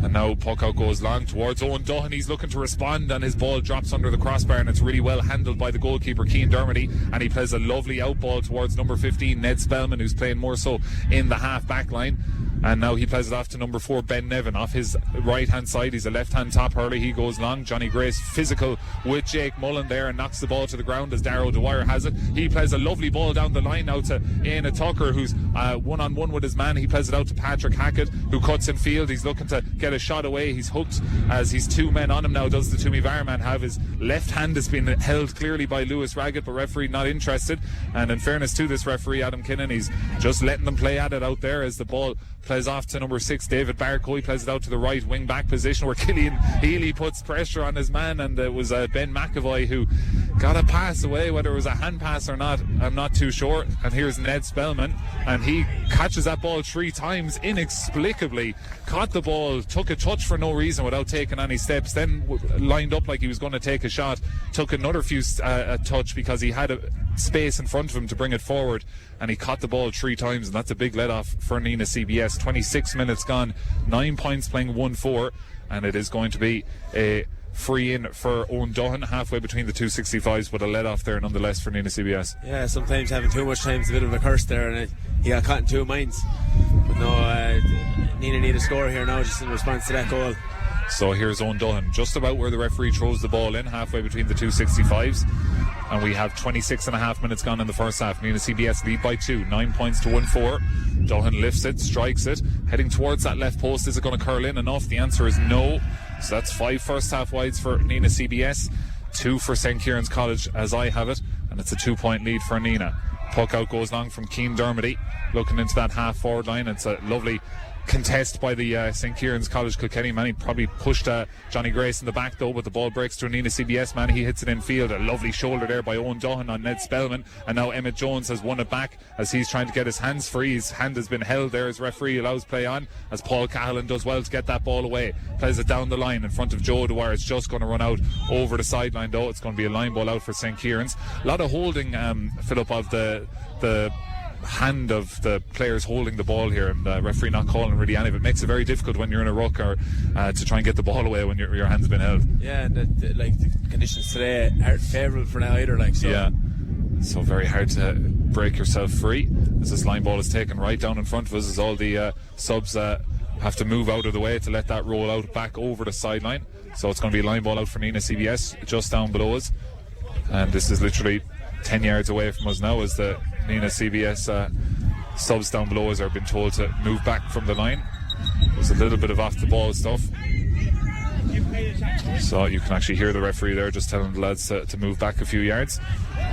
And now puck out goes long towards Owen Duhan. He's looking to respond, and his ball drops under the crossbar, and it's really well handled by the goalkeeper Cian Dermody, and he plays a lovely out ball towards number 15 Ned Spellman, who's playing more so in the half back line. And now he plays it off to number 4 Ben Nevin off his right hand side. He's a left hand top hurler. He goes long. Johnny Grace physical with Jake Mullen there and knocks the ball to the ground as Darrow Dwyer has it. He plays a lovely ball down the line out to Éanna Tucker, who's one-on-one with his man. He plays it out to Patrick Hackett, who cuts in field. He's looking to get a shot away. He's hooked as he's 2 men on him now. Does the Toomey Varman have his left hand has been held clearly by Lewis Raggett, but referee not interested. And in fairness to this referee, Adam Kinnan, he's just letting them play at it out there as the ball plays off to number 6 David Barco. He plays it out to the right wing back position where Killian Healy puts pressure on his man, and it was Ben McAvoy who got a pass away. Whether it was a hand pass or not, I'm not too sure. And here's Ned Spellman, and he catches that ball 3 times inexplicably. Caught the ball, took a touch for no reason without taking any steps, then lined up like he was going to take a shot, took another few a touch because he had a space in front of him to bring it forward, and he caught the ball 3 times, and that's a big let off for Nenagh CBS. 26 minutes gone, 9 points playing 1-4, and it is going to be a free in for Owen Duhan, halfway between the 265s, but a let off there nonetheless for Nenagh CBS. Yeah, sometimes having too much time is a bit of a curse there, and he got caught in 2 minds. But no, Nenagh need a score here now just in response to that goal. So here's Owen Duhan, just about where the referee throws the ball in, halfway between the 265s. And we have 26 and a half minutes gone in the first half. Nenagh CBS lead by 2, 9 points to 1-4. Duhan lifts it, strikes it, heading towards that left post. Is it going to curl in enough? The answer is no. So that's 5 first half wides for Nenagh CBS, 2 for St. Kieran's College as I have it, and it's a 2-point lead for Nenagh. Puck out goes long from Cian Dermody, looking into that half forward line. It's a lovely contest by the St. Kieran's College Kilkenny man. He probably pushed Johnny Grace in the back though, but the ball breaks to a Nenagh CBS man. He hits it in field. A lovely shoulder there by Owen Duhan on Ned Spellman, and now Emmett Jones has won it back as he's trying to get his hands free. His hand has been held there as referee allows play on, as Paul Cahalan does well to get that ball away, plays it down the line in front of Joe Dwyer. It's just going to run out over the sideline though. It's going to be a line ball out for St. Kieran's. A lot of holding, Philip, of the hand of the players holding the ball here, and the referee not calling really any of it. Makes it very difficult when you're in a ruck or to try and get the ball away when your hand's been held. Yeah, and the conditions today aren't favourable for that either. So. Yeah, so very hard to break yourself free as this line ball is taken right down in front of us, as all the subs have to move out of the way to let that roll out back over the sideline. So it's going to be a line ball out for Nenagh CBS just down below us, and this is literally 10 yards away from us now as the Nenagh CBS subs down below us are being told to move back from the line. There's a little bit of off the ball stuff, so you can actually hear the referee there just telling the lads to move back a few yards.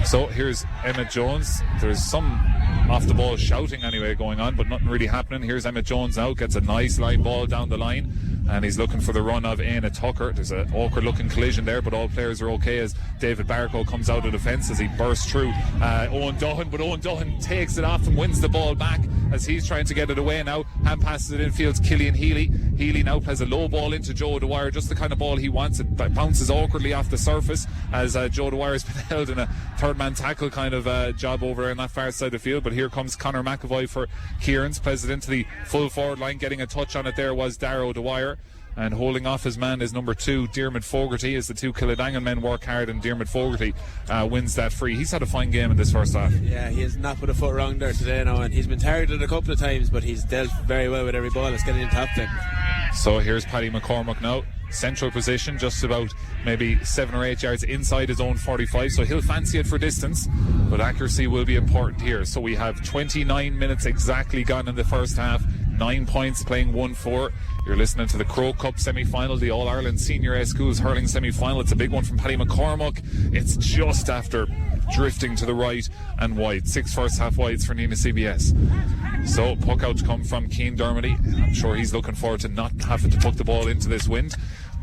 So here's Emmett Jones. There's some off the ball shouting anyway going on, but nothing really happening. Here's Emmett Jones now, gets a nice line ball down the line, and he's looking for the run of Éanna Tucker. There's an awkward looking collision there, but all players are okay as David Barco comes out of the fence as he bursts through Owen Duhan, but Owen Duhan takes it off and wins the ball back as he's trying to get it away now. Hand passes it infield to Killian Healy. Healy now plays a low ball into Joe Dwyer, just the kind of ball he wants. It bounces awkwardly off the surface as Joe Dwyer has been held in a third man tackle kind of job over there on that far side of the field. But here comes Conor McAvoy for Kieran's, plays it into the full forward line. Getting a touch on it there was Darrow Dwyer, and holding off his man is number 2 Diarmuid Fogarty, as the 2 Killadangan men work hard, and Diarmuid Fogarty wins that free. He's had a fine game in this first half. Yeah, he has not put a foot wrong there today now, and he's been targeted a couple of times, but he's dealt very well with every ball that's getting in top them. So here's Paddy McCormick now, central position, just about maybe 7 or 8 yards inside his own 45, so he'll fancy it for distance, but accuracy will be important here. So we have 29 minutes exactly gone in the first half. 9 points, playing 1-4. You're listening to the Croke Cup semi-final, the All-Ireland Senior A Schools hurling semi-final. It's a big one from Paddy McCormack. It's just after drifting to the right and wide. 6 first half wides for Nenagh CBS. So puck out to come from Cian Dermody. I'm sure he's looking forward to not having to puck the ball into this wind,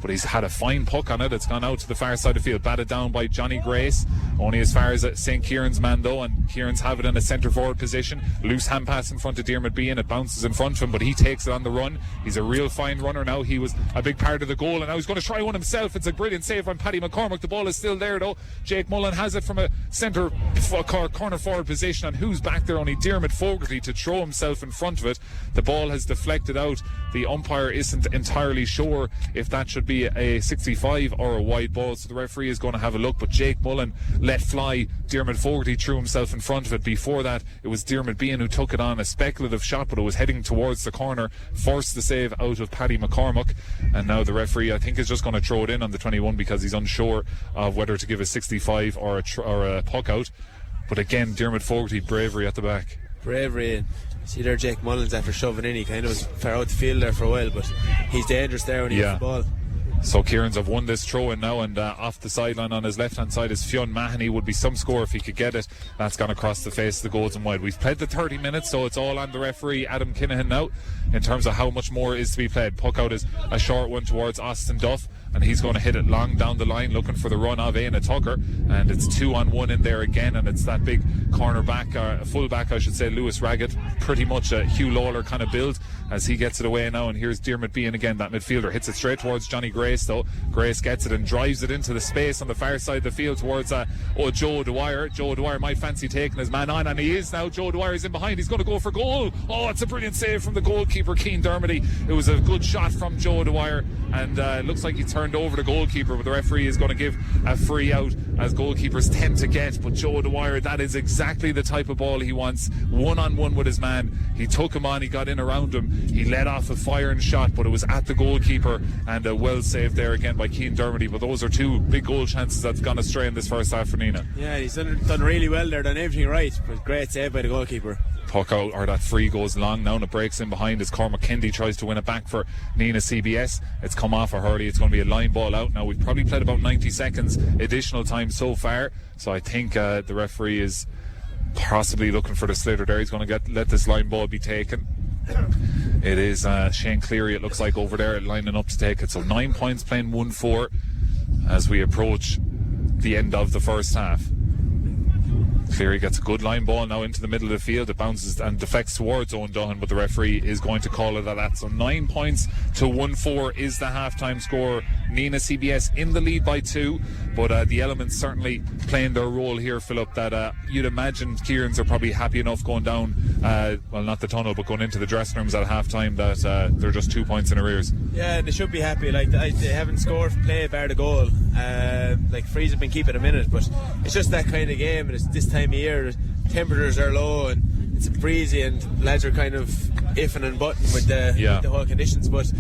but he's had a fine puck on it. It's gone out to the far side of the field, batted down by Johnny Grace, only as far as St. Kieran's man though, and Kieran's have it in a centre forward position. Loose hand pass in front of Diarmuid Bean. It bounces in front of him, but he takes it on the run. He's a real fine runner now. He was a big part of the goal, and now he's going to try one himself. It's a brilliant save on Paddy McCormack. The ball is still there though. Jake Mullen has it from a centre corner forward position, and who's back there? Only Diarmuid Fogarty to throw himself in front of it. The ball has deflected out. The umpire isn't entirely sure if that should be a 65 or a wide ball, so the referee is going to have a look, but Jake Mullen let fly. Diarmuid Fogarty threw himself in front of it. Before that, it was Diarmuid Bean who took it on, a speculative shot, but it was heading towards the corner, forced the save out of Paddy McCormack, and now the referee, I think, is just going to throw it in on the 21 because he's unsure of whether to give a 65 or a puck out. But again, Diarmuid Fogarty, bravery at the back. Bravery, and see there Jake Mullins after shoving in, he kind of was far out the field there for a while, but he's dangerous there when he hits the ball. So Kieran's have won this throw-in now, and off the sideline on his left-hand side is Fionn Mahoney. Would be some score if he could get it. That's gone across the face of the goals and wide. We've played the 30 minutes, so it's all on the referee, Adam Kinahan, now, in terms of how much more is to be played. Puck out is a short one towards Austin Duff, and he's going to hit it long down the line, looking for the run of Éanna Tucker, and it's 2-on-1 in there again, and it's that big cornerback, full-back I should say, Lewis Raggett, pretty much a Hugh Lawler kind of build, as he gets it away now, and here's Diarmuid Bean again, that midfielder, hits it straight towards Johnny Grace though. Grace gets it and drives it into the space on the far side of the field towards Joe Dwyer. Joe Dwyer might fancy taking his man on, and he is now. Joe Dwyer is in behind, he's going to go for goal. Oh, it's a brilliant save from the goalkeeper, Cian Dermody. It was a good shot from Joe Dwyer, and it looks like he turned over the goalkeeper, but the referee is going to give a free out, as goalkeepers tend to get. But Joe Dwyer, that is exactly the type of ball he wants, one-on-one with his man. He took him on, he got in around him, he let off a firing shot, but it was at the goalkeeper, and well saved there again by Cian Dermody. But those are two big goal chances that's gone astray in this first half for Nenagh. Yeah, he's done really well there, done everything right, but great save by the goalkeeper. Puck out, or that free goes long now, and it breaks in behind as Cormac Kendi tries to win it back for Nenagh CBS. It's come off a hurley, it's going to be a line ball out. Now we've probably played about 90 seconds additional time so far, so I think the referee is possibly looking for the sliotar there. He's going to let this line ball be taken. It is Shane Cleary, it looks like, over there lining up to take it. So 9 points, playing 1-4 as we approach the end of the first half. Cleary gets a good line ball now into the middle of the field. It bounces and deflects towards Owen Duhan, but the referee is going to call it at that. So 9 points to 1-4 is the half-time score. Nenagh CBS in the lead by 2, but the elements certainly playing their role here, Philip, that you'd imagine Kieran's are probably happy enough going down, well, not the tunnel, but going into the dressing rooms at half-time, that they're just 2 points in arrears. Yeah, they should be happy. Like, they haven't scored from play bar the goal. Like, Freeze have been keeping a minute, but it's just that kind of game, and it's this time of year, temperatures are low and it's breezy, and lads are kind of iffing and butting with the whole conditions. But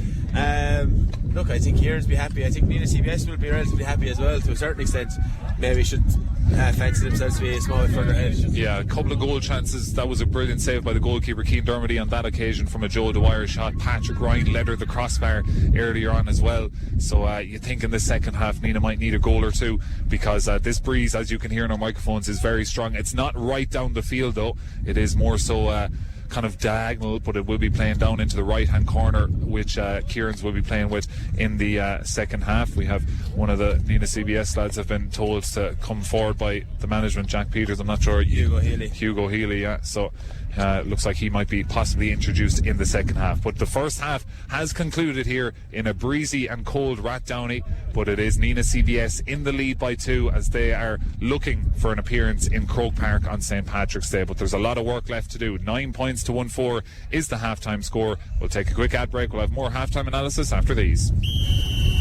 look, I think Kieran's be happy. I think Nenagh CBS will be relatively happy as well, to a certain extent. Maybe should fancy themselves to be a small bit further ahead. Yeah, a couple of goal chances. That was a brilliant save by the goalkeeper, Cian Dermody, on that occasion from a Joe Dwyer shot. Patrick Ryan led her the crossbar earlier on as well. So you think in the second half Nenagh might need a goal or two, because this breeze, as you can hear in our microphones, is very strong. It's not right down the field though. It is more so kind of diagonal, but it will be playing down into the right hand corner, which Kieran's will be playing with in the second half. We have one of the Nenagh CBS lads have been told to come forward by the management, Jack Peters. I'm not sure. Hugo Healy, yeah. So looks like he might be possibly introduced in the second half. But the first half has concluded here in a breezy and cold Rathdowney, but it is Nenagh CBS in the lead by 2 as they are looking for an appearance in Croke Park on St. Patrick's Day. But there's a lot of work left to do. 9 points to 1-4 is the half-time score. We'll take a quick ad break. We'll have more half-time analysis after these.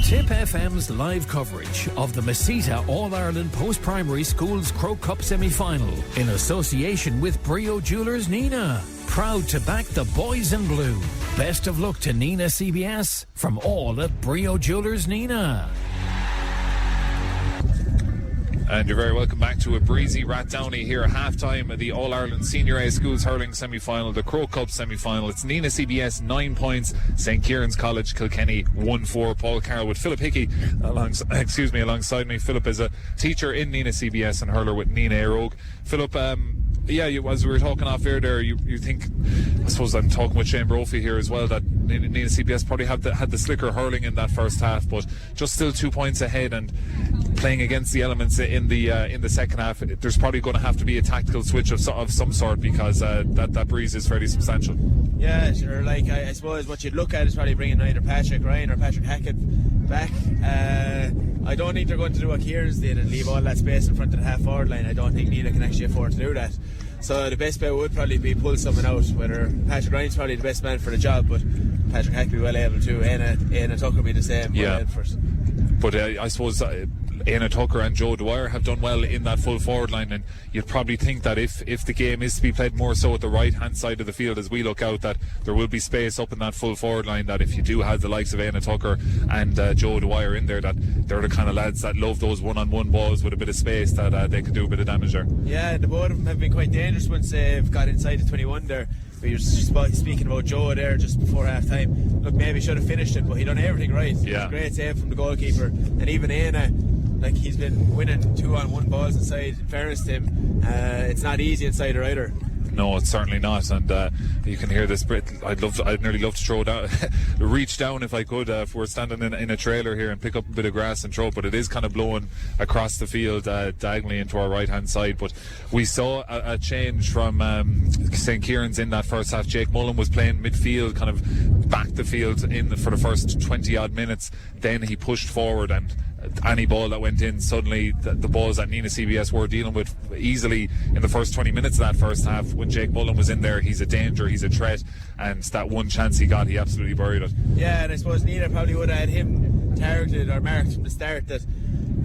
Tipp FM's live coverage of the Mesita All-Ireland Post-Primary Schools Croke Cup semi-final in association with Breo Jewellers Nenagh. Proud to back the boys in blue. Best of luck to Nenagh CBS from all at Breo Jewellers Nenagh. And you're very welcome back to a breezy Rathdowney here at half-time of the All-Ireland Senior A Schools Hurling semi-final, the Croke Cup semi-final. It's Nenagh CBS 9 points, St. Kieran's College Kilkenny 1-4. Paul Carroll with Philip Hickey alongside me. Philip is a teacher in Nenagh CBS and hurler with Nenagh A Croke. Philip, as we were talking off air there, you think, I suppose I'm talking with Shane Brophy here as well, that Nenagh CBS probably had the slicker hurling in that first half, but just still 2 points ahead and playing against the elements in the second half. There's probably going to have to be a tactical switch of some sort, because that breeze is fairly substantial. Yeah, sure. I suppose what you'd look at is probably bringing either Patrick Ryan or Patrick Hackett back. I don't think they're going to do what Kieran's did and leave all that space in front of the half-forward line. I don't think Nenagh can actually afford to do that. So the best bet would probably be pull someone out, whether Patrick Ryan's probably the best man for the job, but Patrick Hackett will be well able to. Aina Tucker will be the same. Yeah. But I suppose Aina Tucker and Joe Dwyer have done well in that full forward line, and you'd probably think that if the game is to be played more so at the right hand side of the field as we look out, that there will be space up in that full forward line, that if you do have the likes of Aina Tucker and Joe Dwyer in there, that they're the kind of lads that love those one-on-one balls with a bit of space, that they could do a bit of damage there. Yeah, the both of them have been quite dangerous once they've got inside the 21 there. We were speaking about Joe there just before half time. Look, maybe should have finished it, but he done everything right. Yeah. It was a great save from the goalkeeper, and even Aina, he's been winning 2-on-1 balls inside. In fairness to him, it's not easy inside her either. No, it's certainly not, and you can hear this. I'd nearly love to throw down, reach down if I could, if we're standing in a trailer here, and pick up a bit of grass and throw it, but it is kind of blowing across the field diagonally into our right hand side. But we saw a change from St. Kieran's in that first half. Jake Mullen was playing midfield, kind of back the field for the first 20 odd minutes. Then he pushed forward, and any ball that went in, suddenly the balls that Nenagh CBS were dealing with easily in the first 20 minutes of that first half, when Jake Mullen was in there, he's a danger, he's a threat, and that one chance he got, he absolutely buried it. Yeah, and I suppose Nenagh probably would have had him targeted or marked from the start that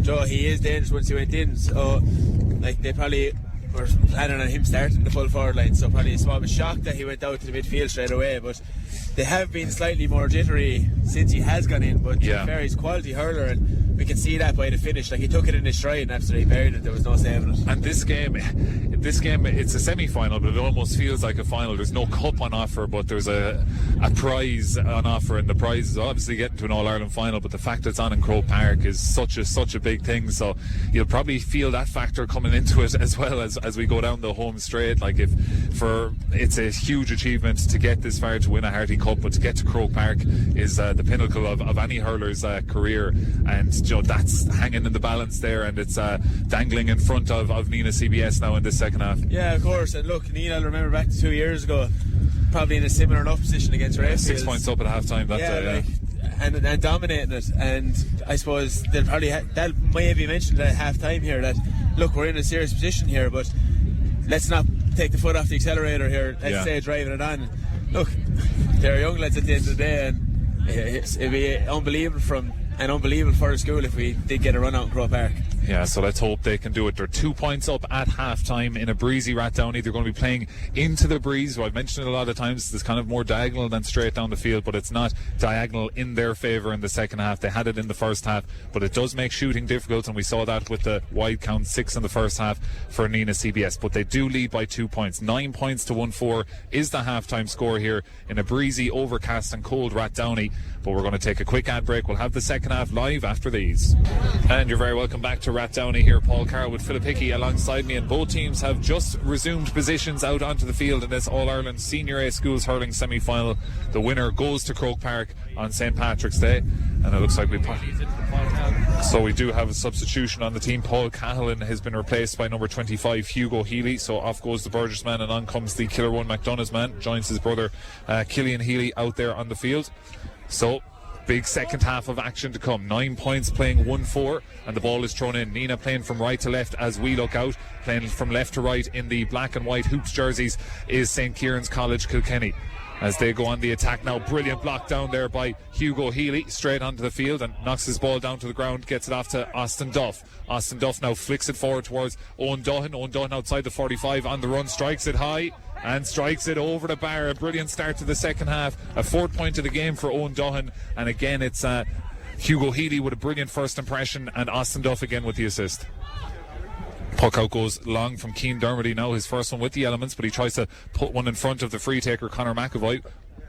Joe, he is dangerous once he went in, so they probably were planning on him starting the full forward line, so probably a small bit shocked that he went out to the midfield straight away, but they have been slightly more jittery since he has gone in, but to be fair, he's a quality hurler, and we can see that by the finish. He took it in his stride and absolutely buried it. There was no saving it. And this game, it's a semi-final, but it almost feels like a final. There's no cup on offer, but there's a prize on offer, and the prize is obviously getting to an All-Ireland final, but the fact that it's on in Croke Park is such a big thing, so you'll probably feel that factor coming into it as well as we go down the home straight. It's a huge achievement to get this far to win a Harty Cup, but to get to Croke Park is the pinnacle of any hurler's career, and that's hanging in the balance there, and it's dangling in front of Nenagh CBS now in the second half. Yeah, of course. And look, Nenagh, I remember back to 2 years ago, probably in a similar enough position against Rathfields. 6 points up at half time that day. And dominating it, and I suppose they'll probably that may be mentioned at half time here, that look, we're in a serious position here, but let's not take the foot off the accelerator here. Let's stay driving it on. Look, they're young lads at the end of the day, and it'd be unbelievable for the school if we did get a run out in Croke Park. Yeah, so let's hope they can do it. They're 2 points up at half-time in a breezy Rathdowney. They're going to be playing into the breeze. Well, I've mentioned it a lot of times. It's kind of more diagonal than straight down the field, but it's not diagonal in their favour in the second half. They had it in the first half, but it does make shooting difficult, and we saw that with the wide count 6 in the first half for Nenagh CBS. But they do lead by 2 points. 9 points to 1-4 is the half-time score here in a breezy, overcast and cold Rathdowney. But we're going to take a quick ad break. We'll have the second half live after these. And you're very welcome back to Rathdowney here. Paul Carroll with Philip Hickey alongside me, and both teams have just resumed positions out onto the field in this All-Ireland Senior A Schools Hurling semi-final. The winner goes to Croke Park on St. Patrick's Day, and it looks like we do have a substitution on the team. Paul Cahallan has been replaced by number 25 Hugo Healy, so off goes the Burgess man and on comes the Killer One McDonough's man. Joins his brother Killian Healy out there on the field. So big second half of action to come. 9 points playing 1-4, and the ball is thrown in. Nenagh playing from right to left as we look out. Playing from left to right in the black and white hoops jerseys is St. Kieran's College Kilkenny. As they go on the attack now, brilliant block down there by Hugo Healy, straight onto the field, and knocks his ball down to the ground, gets it off to Austin Duff. Austin Duff now flicks it forward towards Owen Duhan. Owen Duhan outside the 45 on the run, strikes it high and strikes it over the bar. A brilliant start to the second half, a 4th point of the game for Owen Duhan, and again it's Hugo Healy with a brilliant first impression, and Austin Duff again with the assist. Puck out goes long from Cian Dermody now, his first one with the Elements, but he tries to put one in front of the free taker Conor McAvoy,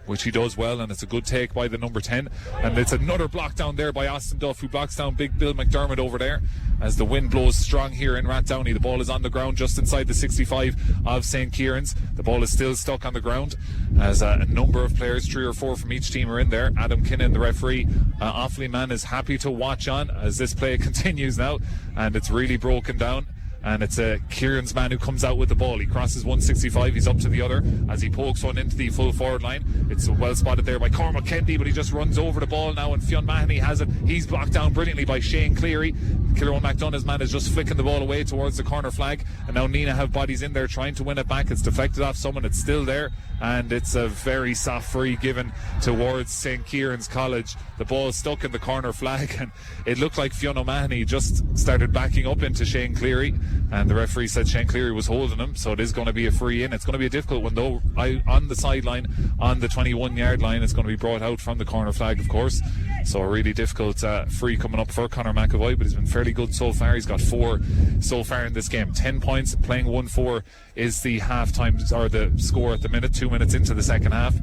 which he does well, and it's a good take by the number 10, and it's another block down there by Austin Duff, who blocks down big Bill McDermott over there as the wind blows strong here in Rathdowney. The ball is on the ground just inside the 65 of St. Kieran's. The ball is still stuck on the ground as a number of players, 3 or 4 from each team, are in there. Adam Kinnan, the referee, Offaly man, is happy to watch on as this play continues now, and it's really broken down. And it's Kieran's man who comes out with the ball. He crosses 165, he's up to the other as he pokes one into the full forward line. It's well spotted there by Cormac Kennedy, but he just runs over the ball now, and Fionn Mahoney has it. He's blocked down brilliantly by Shane Cleary. Kilrowan McDonough's man is just flicking the ball away towards the corner flag, and now Nenagh have bodies in there trying to win it back. It's deflected off someone, it's still there, and it's a very soft free given towards St. Kieran's College. The ball stuck in the corner flag, and it looked like Fionn O'Mahony just started backing up into Shane Cleary, and the referee said Shane Cleary was holding him, so it is going to be a free in. It's going to be a difficult one though. On the sideline, on the 21-yard line, it's going to be brought out from the corner flag, of course. So a really difficult free coming up for Conor McAvoy, but he's been fairly good so far. He's got 4 so far in this game. 10 points, playing 1-4 is the half-time, or the score at the minute, 2 minutes into the second half.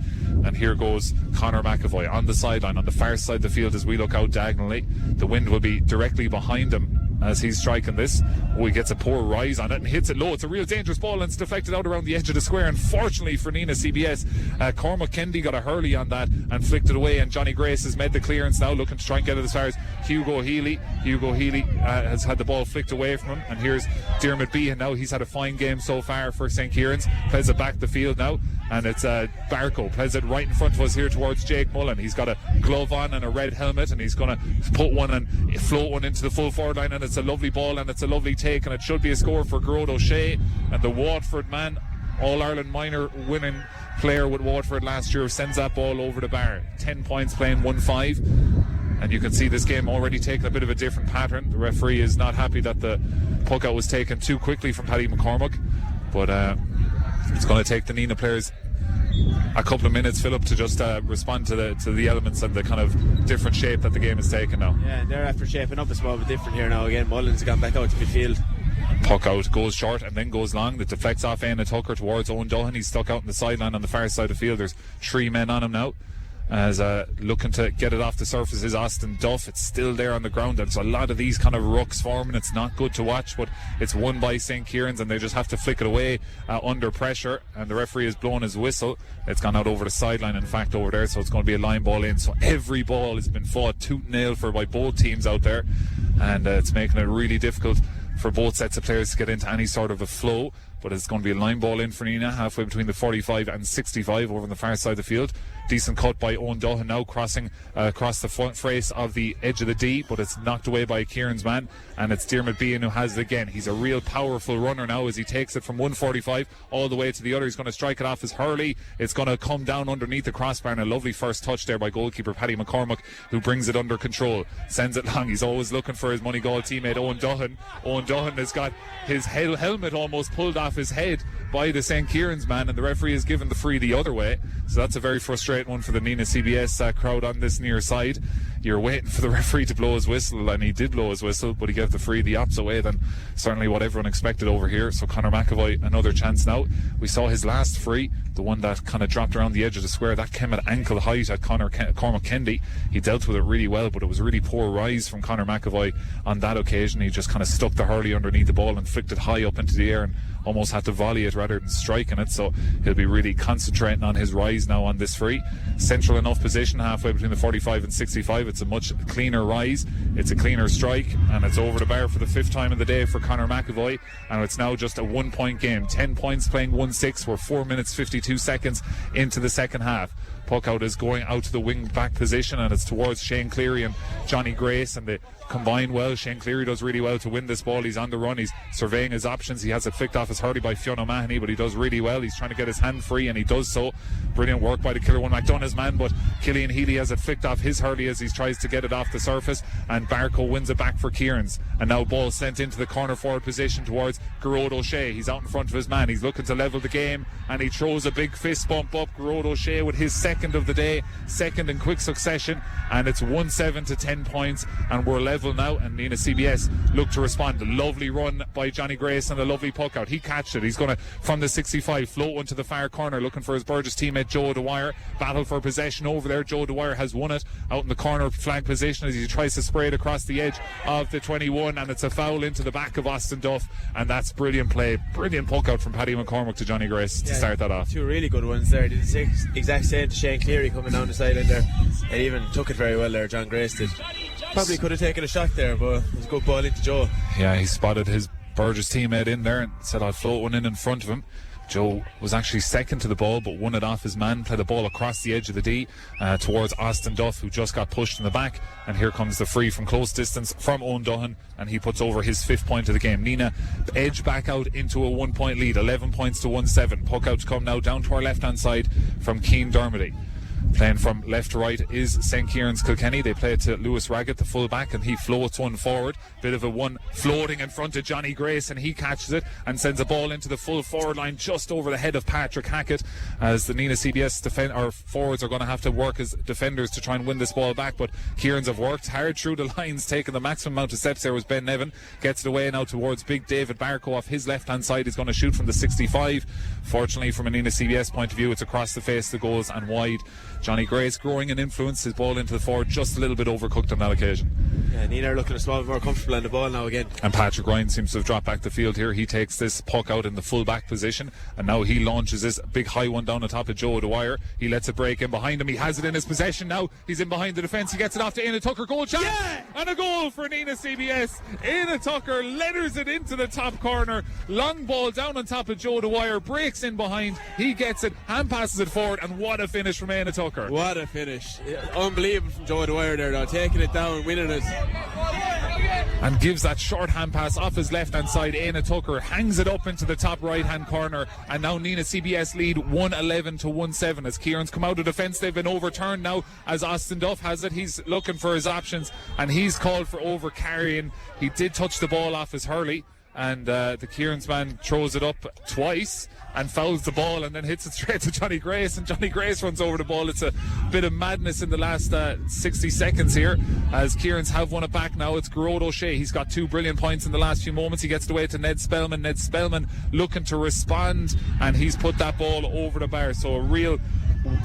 And here goes Conor McAvoy on the sideline, on the far side of the field as we look out diagonally. The wind will be directly behind him as he's striking this. He gets a poor rise on it and hits it low. It's a real dangerous ball, and it's deflected out around the edge of the square. Unfortunately for Nenagh CBS, Cormac Kennedy got a hurley on that and flicked it away, and Johnny Grace has made the clearance now, looking to try and get it as far as Hugo Healy. Hugo Healy has had the ball flicked away from him, and here's Dermot Behan now. He's had a fine game so far for St. Kieran's. Plays it back the field now, and it's Barco plays it right in front of us here towards Jake Mullen. He's got a glove on and a red helmet, and he's going to put one and float one into the full forward line, and it's a lovely ball and it's a lovely take, and it should be a score for Gearóid O'Shea, and the Waterford man, All-Ireland minor winning player with Waterford last year, sends that ball over the bar. 10 points, playing 1-5, and you can see this game already taking a bit of a different pattern. The referee is not happy that the puck out was taken too quickly from Paddy McCormack, but it's going to take the Nenagh players a couple of minutes, Philip, to just respond to the elements and the kind of different shape that the game is taking now. Yeah, they're after shaping up a small bit different here now. Again, Mullins gone back out to midfield. Puck out, goes short and then goes long. It deflects off Éanna Tucker towards Owen Doohan. He's stuck out on the sideline on the far side of the field. There's 3 men on him now. As looking to get it off the surface is Austin Duff. It's still there on the ground. There's a lot of these kind of rucks forming. It's not good to watch, but it's won by St. Kieran's, and they just have to flick it away under pressure, and the referee has blown his whistle. It's gone out over the sideline, in fact, over there, so it's going to be a line ball in. So every ball has been fought tooth and nail for by both teams out there, and it's making it really difficult for both sets of players to get into any sort of a flow. But it's going to be a line ball in for Nenagh, halfway between the 45 and 65 over on the far side of the field. Decent cut by Owen Doohan now, crossing across the front face of the edge of the D, but it's knocked away by Kieran's man, and it's Dermot Behan who has it again. He's a real powerful runner now as he takes it from 145 all the way to the other. He's going to strike it off his hurley. It's going to come down underneath the crossbar, and a lovely first touch there by goalkeeper Paddy McCormack, who brings it under control, sends it long. He's always looking for his Moneygall teammate Owen Doohan. Owen Doohan has got his helmet almost pulled off his head by the St. Kieran's man, and the referee has given the free the other way. So that's a very frustrating one for the Nenagh CBS crowd on this near side. You're waiting for the referee to blow his whistle, and he did blow his whistle, but he gave the free the opposite way than certainly what everyone expected over here. So Conor McAvoy, another chance now. We saw his last free, the one that kind of dropped around the edge of the square, that came at ankle height at Cormac Kennedy. He dealt with it really well, but it was a really poor rise from Conor McAvoy on that occasion. He just kind of stuck the hurley underneath the ball and flicked it high up into the air and almost had to volley it rather than striking it. So he'll be really concentrating on his rise now on this free. Central enough position, halfway between the 45 and 65. It's a much cleaner rise, it's a cleaner strike, and it's over the bar for the 5th time of the day for Conor McAvoy. And it's now just a 1-point game. 10 points, playing 1-6. We're 4 minutes 52 seconds into the second half. Puck out is going out to the wing back position, and it's towards Shane Cleary and Johnny Grace, and they combine well. Shane Cleary does really well to win this ball. He's on the run, he's surveying his options. He has it flicked off his hurley by Fionn O'Mahony, but he does really well. He's trying to get his hand free, and he does so. Brilliant work by the Kilrowan McDonough's man, but Killian Healy has it flicked off his hurley as he tries to get it off the surface, and Barco wins it back for Kieran's. And now ball sent into the corner forward position towards Gearóid O'Shea. He's out in front of his man, he's looking to level the game, and he throws a big fist bump up. Gearóid O'Shea with his second second of the day, second in quick succession, and it's 1-7 to 10 points, and we're level now. And Nenagh CBS look to respond. A lovely run by Johnny Grace and a lovely puck out. He catched it. He's going to, from the 65, float one to the far corner, looking for his Burgess teammate Joe Dwyer. Battle for possession over there. Joe Dwyer has won it out in the corner flank position as he tries to spray it across the edge of the 21, and it's a foul into the back of Austin Duff, and that's brilliant play. Brilliant puck out from Paddy McCormick to Johnny Grace to start that off. Two really good ones there. Did the exact same to Shane Cleary coming down the sideline there, and even took it very well there. John Grace did. Probably could have taken a shot there, but it was a good ball into Joe. Yeah, he spotted his Burgess teammate in there and said I'll float one in front of him. Joe was actually second to the ball but won it off his man, played the ball across the edge of the D towards Austin Duff, who just got pushed in the back, and here comes the free from close distance from Owen Duhan, and he puts over his 5th point of the game. Nenagh edge back out into a 1 point lead, 11 points to 1-7. Puck out to come now down to our left hand side from Cian Dermody. Playing from left to right is St. Kieran's Kilkenny. They play it to Lewis Raggett, the full back, and he floats one forward. Bit of a one floating in front of Johnny Grace, and he catches it and sends a ball into the full forward line just over the head of Patrick Hackett, as the Nenagh CBS forwards are going to have to work as defenders to try and win this ball back. But Kieran's have worked hard through the lines, taking the maximum amount of steps. There was Ben Nevin, gets it away now towards big David Barco off his left hand side. He's going to shoot from the 65. Fortunately, from a Nenagh CBS point of view, it's across the face of the goals and wide. Johnny Grace growing in influence, his ball into the forward, just a little bit overcooked on that occasion. Yeah, Nenagh are looking a small bit more comfortable on the ball now again. And Patrick Ryan seems to have dropped back the field here. He takes this puck out in the full back position, and now he launches this big high one down on top of Joe Dwyer. He lets it break in behind him. He has it in his possession now. He's in behind the defence. He gets it off to Éanna Tucker. Goal shot! Yeah! And a goal for Nenagh CBS. Éanna Tucker letters it into the top corner. Long ball down on top of Joe Dwyer. Breaks in behind. He gets it, hand passes it forward, and what a finish from Éanna Tucker. What a finish. Unbelievable from Joe Dwyer there, though. Taking it down, winning it. And gives that short hand pass off his left hand side. Éanna Tucker hangs it up into the top right hand corner, and now Nenagh CBS lead 1-11 to 1-7 as Kieran's come out of defence. They've been overturned now as Austin Duff has it. He's looking for his options, and he's called for over carrying. He did touch the ball off his hurley, and the Kieran's man throws it up twice and fouls the ball and then hits it straight to Johnny Grace, and Johnny Grace runs over the ball. It's a bit of madness in the last 60 seconds here as Kieran's have won it back now. It's Gearóid O'Shea. He's got 2 brilliant points in the last few moments. He gets it away to Ned Spellman. Ned Spellman looking to respond, and he's put that ball over the bar. So a real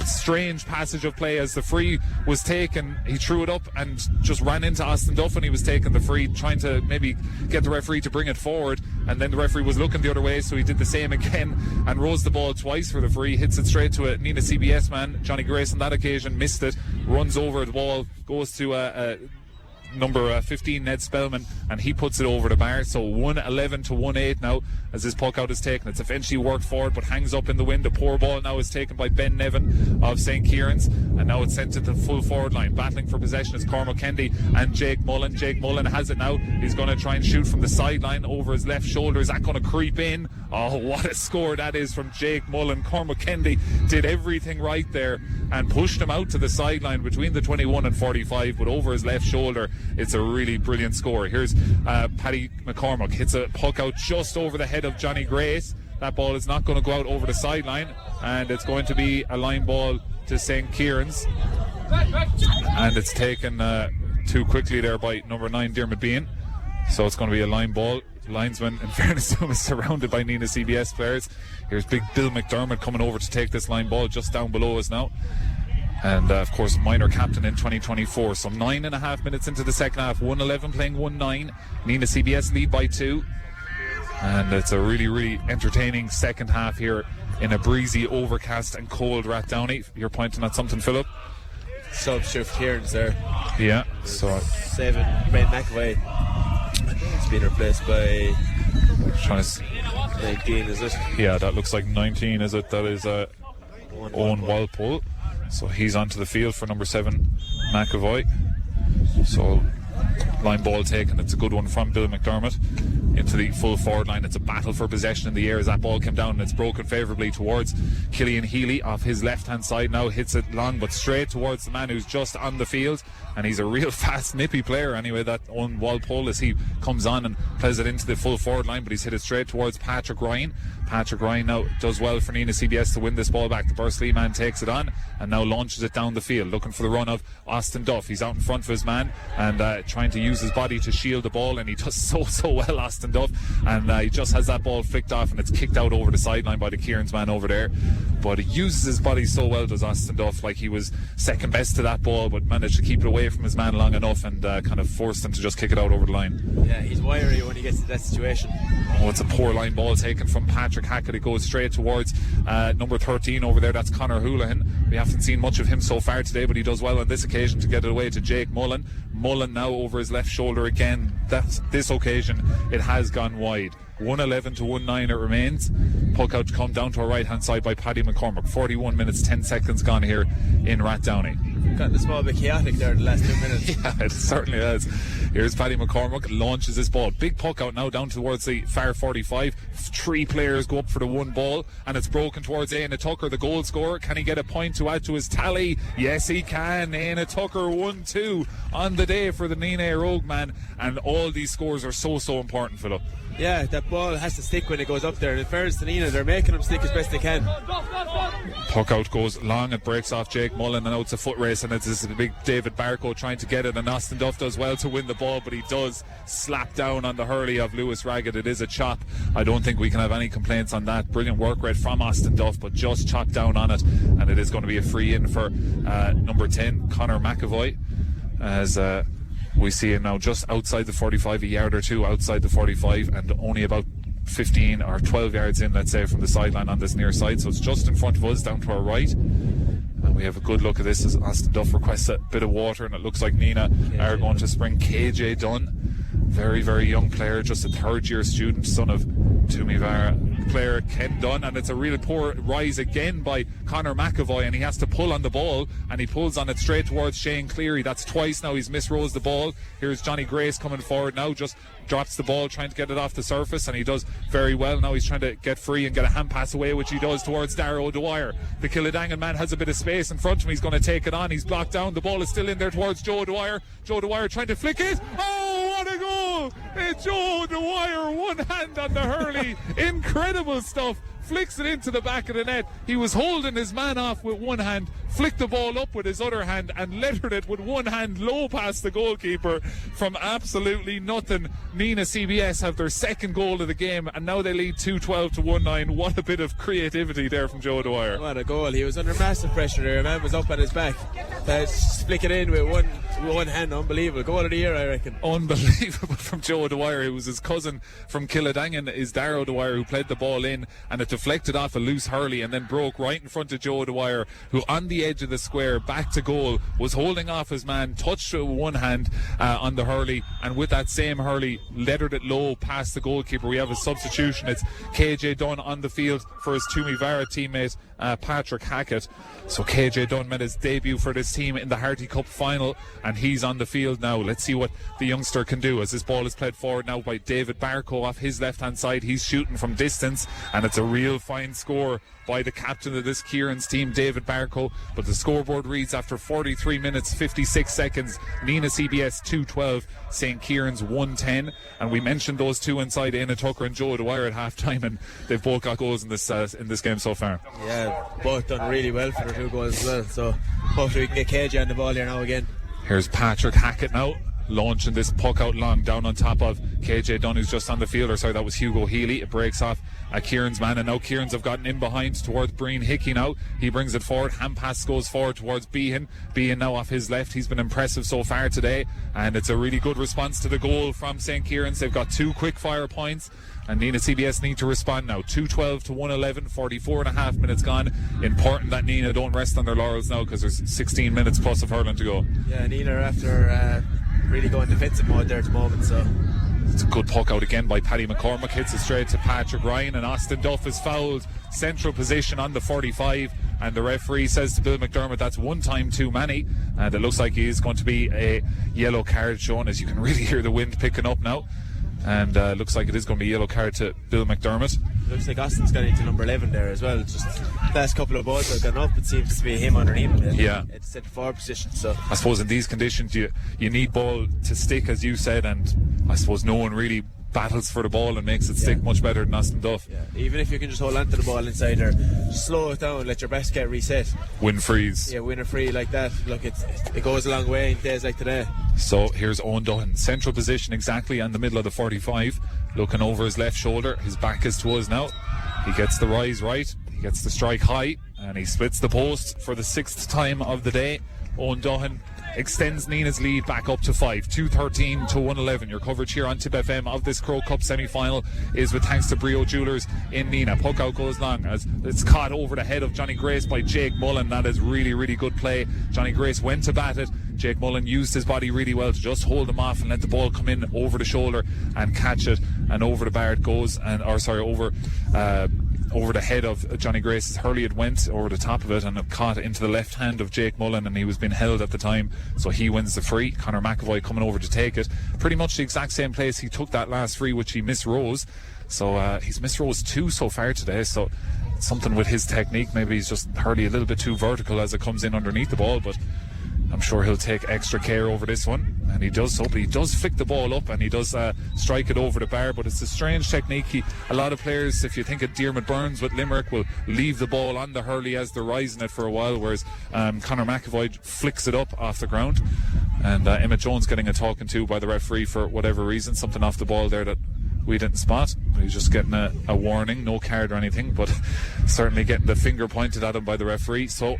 strange passage of play as the free was taken. He threw it up and just ran into Austin Duff when he was taking the free, trying to maybe get the referee to bring it forward, and then the referee was looking the other way, so he did the same again and rose the ball twice for the free. Hits it straight to a Nenagh CBS man. Johnny Grace on that occasion missed it, runs over the ball, goes to number 15 Ned Spellman, and he puts it over the bar. So 1-11 to 1-8 now as this puck out is taken. It's eventually worked forward but hangs up in the wind. The poor ball now is taken by Ben Nevin of St. Kieran's, and now it's sent to the full forward line. Battling for possession is Cormac Kennedy and Jake Mullen. Jake Mullen has it now. He's going to try and shoot from the sideline over his left shoulder. Is that going to creep in? Oh, what a score that is from Jake Mullen. Cormac Kennedy did everything right there and pushed him out to the sideline between the 21 and 45, but over his left shoulder. It's a really brilliant score. Here's Paddy McCormick, hits a puck out just over the head of Johnny Grace. That ball is not going to go out over the sideline, and it's going to be a line ball to St. Kieran's, and it's taken too quickly there by number 9 Diarmuid Bean, so it's going to be a line ball. Linesman, in fairness to him, is surrounded by Nenagh CBS players. Here's big Bill McDermott coming over to take this line ball just down below us now, and of course minor captain in 2024. So 9.5 minutes into the second half, 1-11 playing 1-9. Nenagh CBS lead by 2, and it's a really entertaining second half here in a breezy, overcast and cold Rathdowney. You're pointing at something, Philip? Substitute for Kieran's there. Yeah, so 7 Brent McAvoy. It's been replaced by 19, is it? Yeah, that looks like 19, is it? That is Owen Walpole. So he's onto the field for number 7 McAvoy. So line ball taken. It's a good one from Bill McDermott. into the full forward line. It's a battle for possession in the air as that ball came down, and it's broken favourably towards Killian Healy off his left hand side. Now hits it long but straight towards the man who's just on the field, and he's a real fast nippy player anyway, that Owen Walpole, as he comes on and plays it into the full forward line, but he's hit it straight towards Patrick Ryan. Patrick Ryan now does well for Nenagh CBS to win this ball back. The Bursley man takes it on and now launches it down the field, looking for the run of Austin Duff. He's out in front of his man and trying to use his body to shield the ball, and he does so well, Austin Duff, and he just has that ball flicked off and it's kicked out over the sideline by the Kieran's man over there. But he uses his body so well, does Austin Duff, like he was second best to that ball, but managed to keep it away from his man long enough and kind of forced him to just kick it out over the line. Yeah, he's wiry when he gets to that situation. Oh, it's a poor line ball taken from Patrick Hackett. It goes straight towards number 13 over there. That's Conor Houlihan. We haven't seen much of him so far today, but he does well on this occasion to get it away to Jake Mullen. Mullen now over his left shoulder again. This occasion it has gone wide. 1-11 to 1-9 it remains. Puck out to come down to our right hand side by Paddy McCormick. 41 minutes 10 seconds gone here in Rathdowney. Got a small bit chaotic there in the last 2 minutes. Yeah, it certainly has. Here's Paddy McCormick, launches this ball. Big puck out now down towards the far 45. 3 players go up for the one ball, and it's broken towards Éanna Tucker, the goal scorer. Can he get a point to add to his tally? Yes, he can. Éanna Tucker 1-2 on the day for the Nenagh Rogue man, and all these scores are so important, Philip. Yeah, that ball has to stick when it goes up there. And in fairness to Nenagh, they're making them stick as best they can. Puck out goes long, it breaks off Jake Mullen, and now it's a foot race, and it's a big David Barco trying to get it, and Austin Duff does well to win the ball, but he does slap down on the hurley of Lewis Raggett. It is a chop. I don't think we can have any complaints on that. Brilliant work rate from Austin Duff, but just chopped down on it, and it is going to be a free in for number 10, Conor McAvoy, as we see him now just outside the 45, a yard or two outside the 45, and only about 15 or 12 yards in, let's say, from the sideline on this near side. So it's just in front of us, down to our right. And we have a good look at this as Austin Duff requests a bit of water, and it looks like Nenagh are going to spring KJ Dunn. Very young player, just a third-year student, son of Tumivara player Ken Dunn, and it's a real poor rise again by Conor McAvoy, and he has to pull on the ball, and he pulls on it straight towards Shane Cleary. That's twice now he's misrose the ball. Here's Johnny Grace coming forward now, just drops the ball trying to get it off the surface, and he does very well. Now he's trying to get free and get a hand pass away, which he does towards Darragh O'Dwyer. The Kildangan man has a bit of space in front of him. He's going to take it on. He's blocked down. The ball is still in there towards Joe O'Dwyer. Joe O'Dwyer trying to flick it. Oh, what a goal! It's Joe O'Dwyer, one hand on the hurley. Incredible stuff. Flicks it into the back of the net. He was holding his man off with one hand, flicked the ball up with his other hand, and lettered it with one hand low past the goalkeeper from absolutely nothing. Nenagh CBS have their second goal of the game, and now they lead 2-12 to 1-9. What a bit of creativity there from Joe Dwyer. What a goal. He was under massive pressure there. A man was up on his back. Flick it in with one hand. Unbelievable. Goal of the year, I reckon. Unbelievable from Joe Dwyer, who was his cousin from Kildangan, is Darragh Dwyer, who played the ball in, and it deflected off a loose hurley and then broke right in front of Joe Dwyer, who on the edge of the square back to goal was holding off his man, touched with one hand on the hurley, and with that same hurley lettered it low past the goalkeeper. We have a substitution. It's KJ Dunn on the field for his Tumivara teammate Patrick Hackett. So KJ Dunn made his debut for this team in the Harty Cup final, and he's on the field now. Let's see what the youngster can do as this ball is played forward now by David Barco off his left hand side. He's shooting from distance, and it's a real fine score by the captain of this Kieran's team, David Barco. But the scoreboard reads after 43 minutes 56 seconds, Nenagh CBS 2-12, St. Kieran's 1-10. And we mentioned those two inside, Éanna Tucker and Joe Dwyer at half time, and they've both got goals in this game so far. Yeah, both done really well for their 2 goals as well. So hopefully we can get KJ on the ball here now again. Here's Patrick Hackett now, launching this puck out long down on top of KJ Dunn, who's just on the field. Or sorry, that was Hugo Healy. It breaks off Kieran's man, and now Kieran's have gotten in behind towards Breen Hickey now. He brings it forward. Hand pass goes forward towards Behan. Behan now off his left. He's been impressive so far today, and it's a really good response to the goal from St. Kieran's. They've got 2 quick fire points, and Nenagh CBS need to respond now. 2-12 to 1-11, 44.5 minutes gone. Important that Nenagh don't rest on their laurels now, because there's 16 minutes plus of hurling to go. Yeah, Nenagh are after really going defensive mode there at the moment, so it's a good puck out again by Paddy McCormick. Hits it straight to Patrick Ryan, and Austin Duff is fouled. Central position on the 45, and the referee says to Bill McDermott that's one time too many, and it looks like he is going to be a yellow card shown, as you can really hear the wind picking up now. and looks like it is going to be a yellow card to Bill McDermott. Looks like Austin's got into number 11 there as well. Just last couple of balls have gone up, it seems to be him underneath him. Yeah, it's set forward position. So I suppose in these conditions you need ball to stick, as you said, and I suppose no one really battles for the ball and makes it stick much better than Austin Duff. Yeah. Even if you can just hold on to the ball inside there, just slow it down, let your best get reset. Win frees. Yeah, win a free like that. Look, it goes a long way in days like today. So here's Owen Dutton, central position exactly in the middle of the 45, looking over his left shoulder. His back is to us now. He gets the rise right, he gets the strike high, and he splits the post for the 6th time of the day. Owen Dutton extends Nenag's lead back up to 5, 213 to 111. Your coverage here on Tipp FM of this Croke Cup semi-final is with thanks to Breo Jewellers in Nenagh. Puck out goes long as it's caught over the head of Johnny Grace by Jake Mullen. That is really, really good play. Johnny Grace went to bat it. Jake Mullen used his body really well to just hold him off and let the ball come in over the shoulder and catch it, and over the bar it goes, over the head of Johnny Grace's hurley. It went over the top of it and it caught into the left hand of Jake Mullen, and he was being held at the time, so he wins the free. Conor McAvoy coming over to take it, pretty much the exact same place he took that last free, which he misrose. So he's misrose 2 so far today, so something with his technique. Maybe he's just hurley a little bit too vertical as it comes in underneath the ball, but I'm sure he'll take extra care over this one, and he does so. But he does flick the ball up and he does strike it over the bar, but it's a strange technique. A lot of players, if you think of Diarmaid Burns with Limerick, will leave the ball on the hurley as they're rising it for a while, whereas Conor McAvoy flicks it up off the ground. And Emmett Jones getting a talking to by the referee for whatever reason, something off the ball there that we didn't spot. He's just getting a warning, no card or anything, but certainly getting the finger pointed at him by the referee. So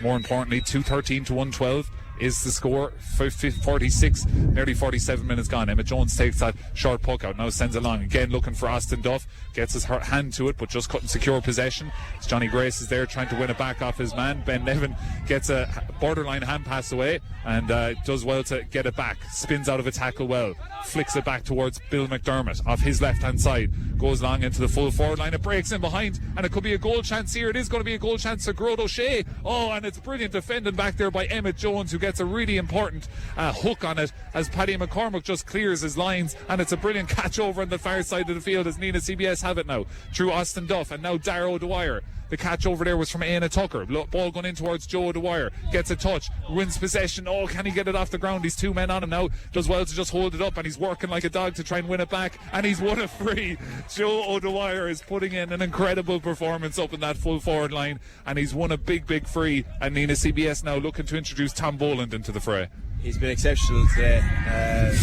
more importantly, 213 to 112 is the score. 46, nearly 47 minutes gone. Emmett Jones takes that short puck out, now sends it long again, looking for Austin Duff, gets his hand to it but just couldn't secure possession. Johnny Grace is there trying to win it back off his man. Ben Nevin gets a borderline hand pass away and does well to get it back, spins out of a tackle well, flicks it back towards Bill McDermott off his left hand side, goes long into the full forward line, it breaks in behind and it could be a goal chance here. It is going to be a goal chance to Grode O'Shea. And it's brilliant defending back there by Emmett Jones, who gets a really important hook on it as Paddy McCormick just clears his lines, and it's a brilliant catch over on the far side of the field as Nenagh CBS have it now through Austin Duff and now Darragh O'Dwyer. The catch over there was from Aina Tucker. Ball going in towards Joe O'Dwyer. Gets a touch, wins possession. Can he get it off the ground? He's 2 men on him now. Does well to just hold it up, and he's working like a dog to try and win it back, and he's won a free. Joe O'Dwyer is putting in an incredible performance up in that full forward line, and he's won a big, big free. And Nenagh CBS now looking to introduce Tom Boland into the fray. He's been exceptional today,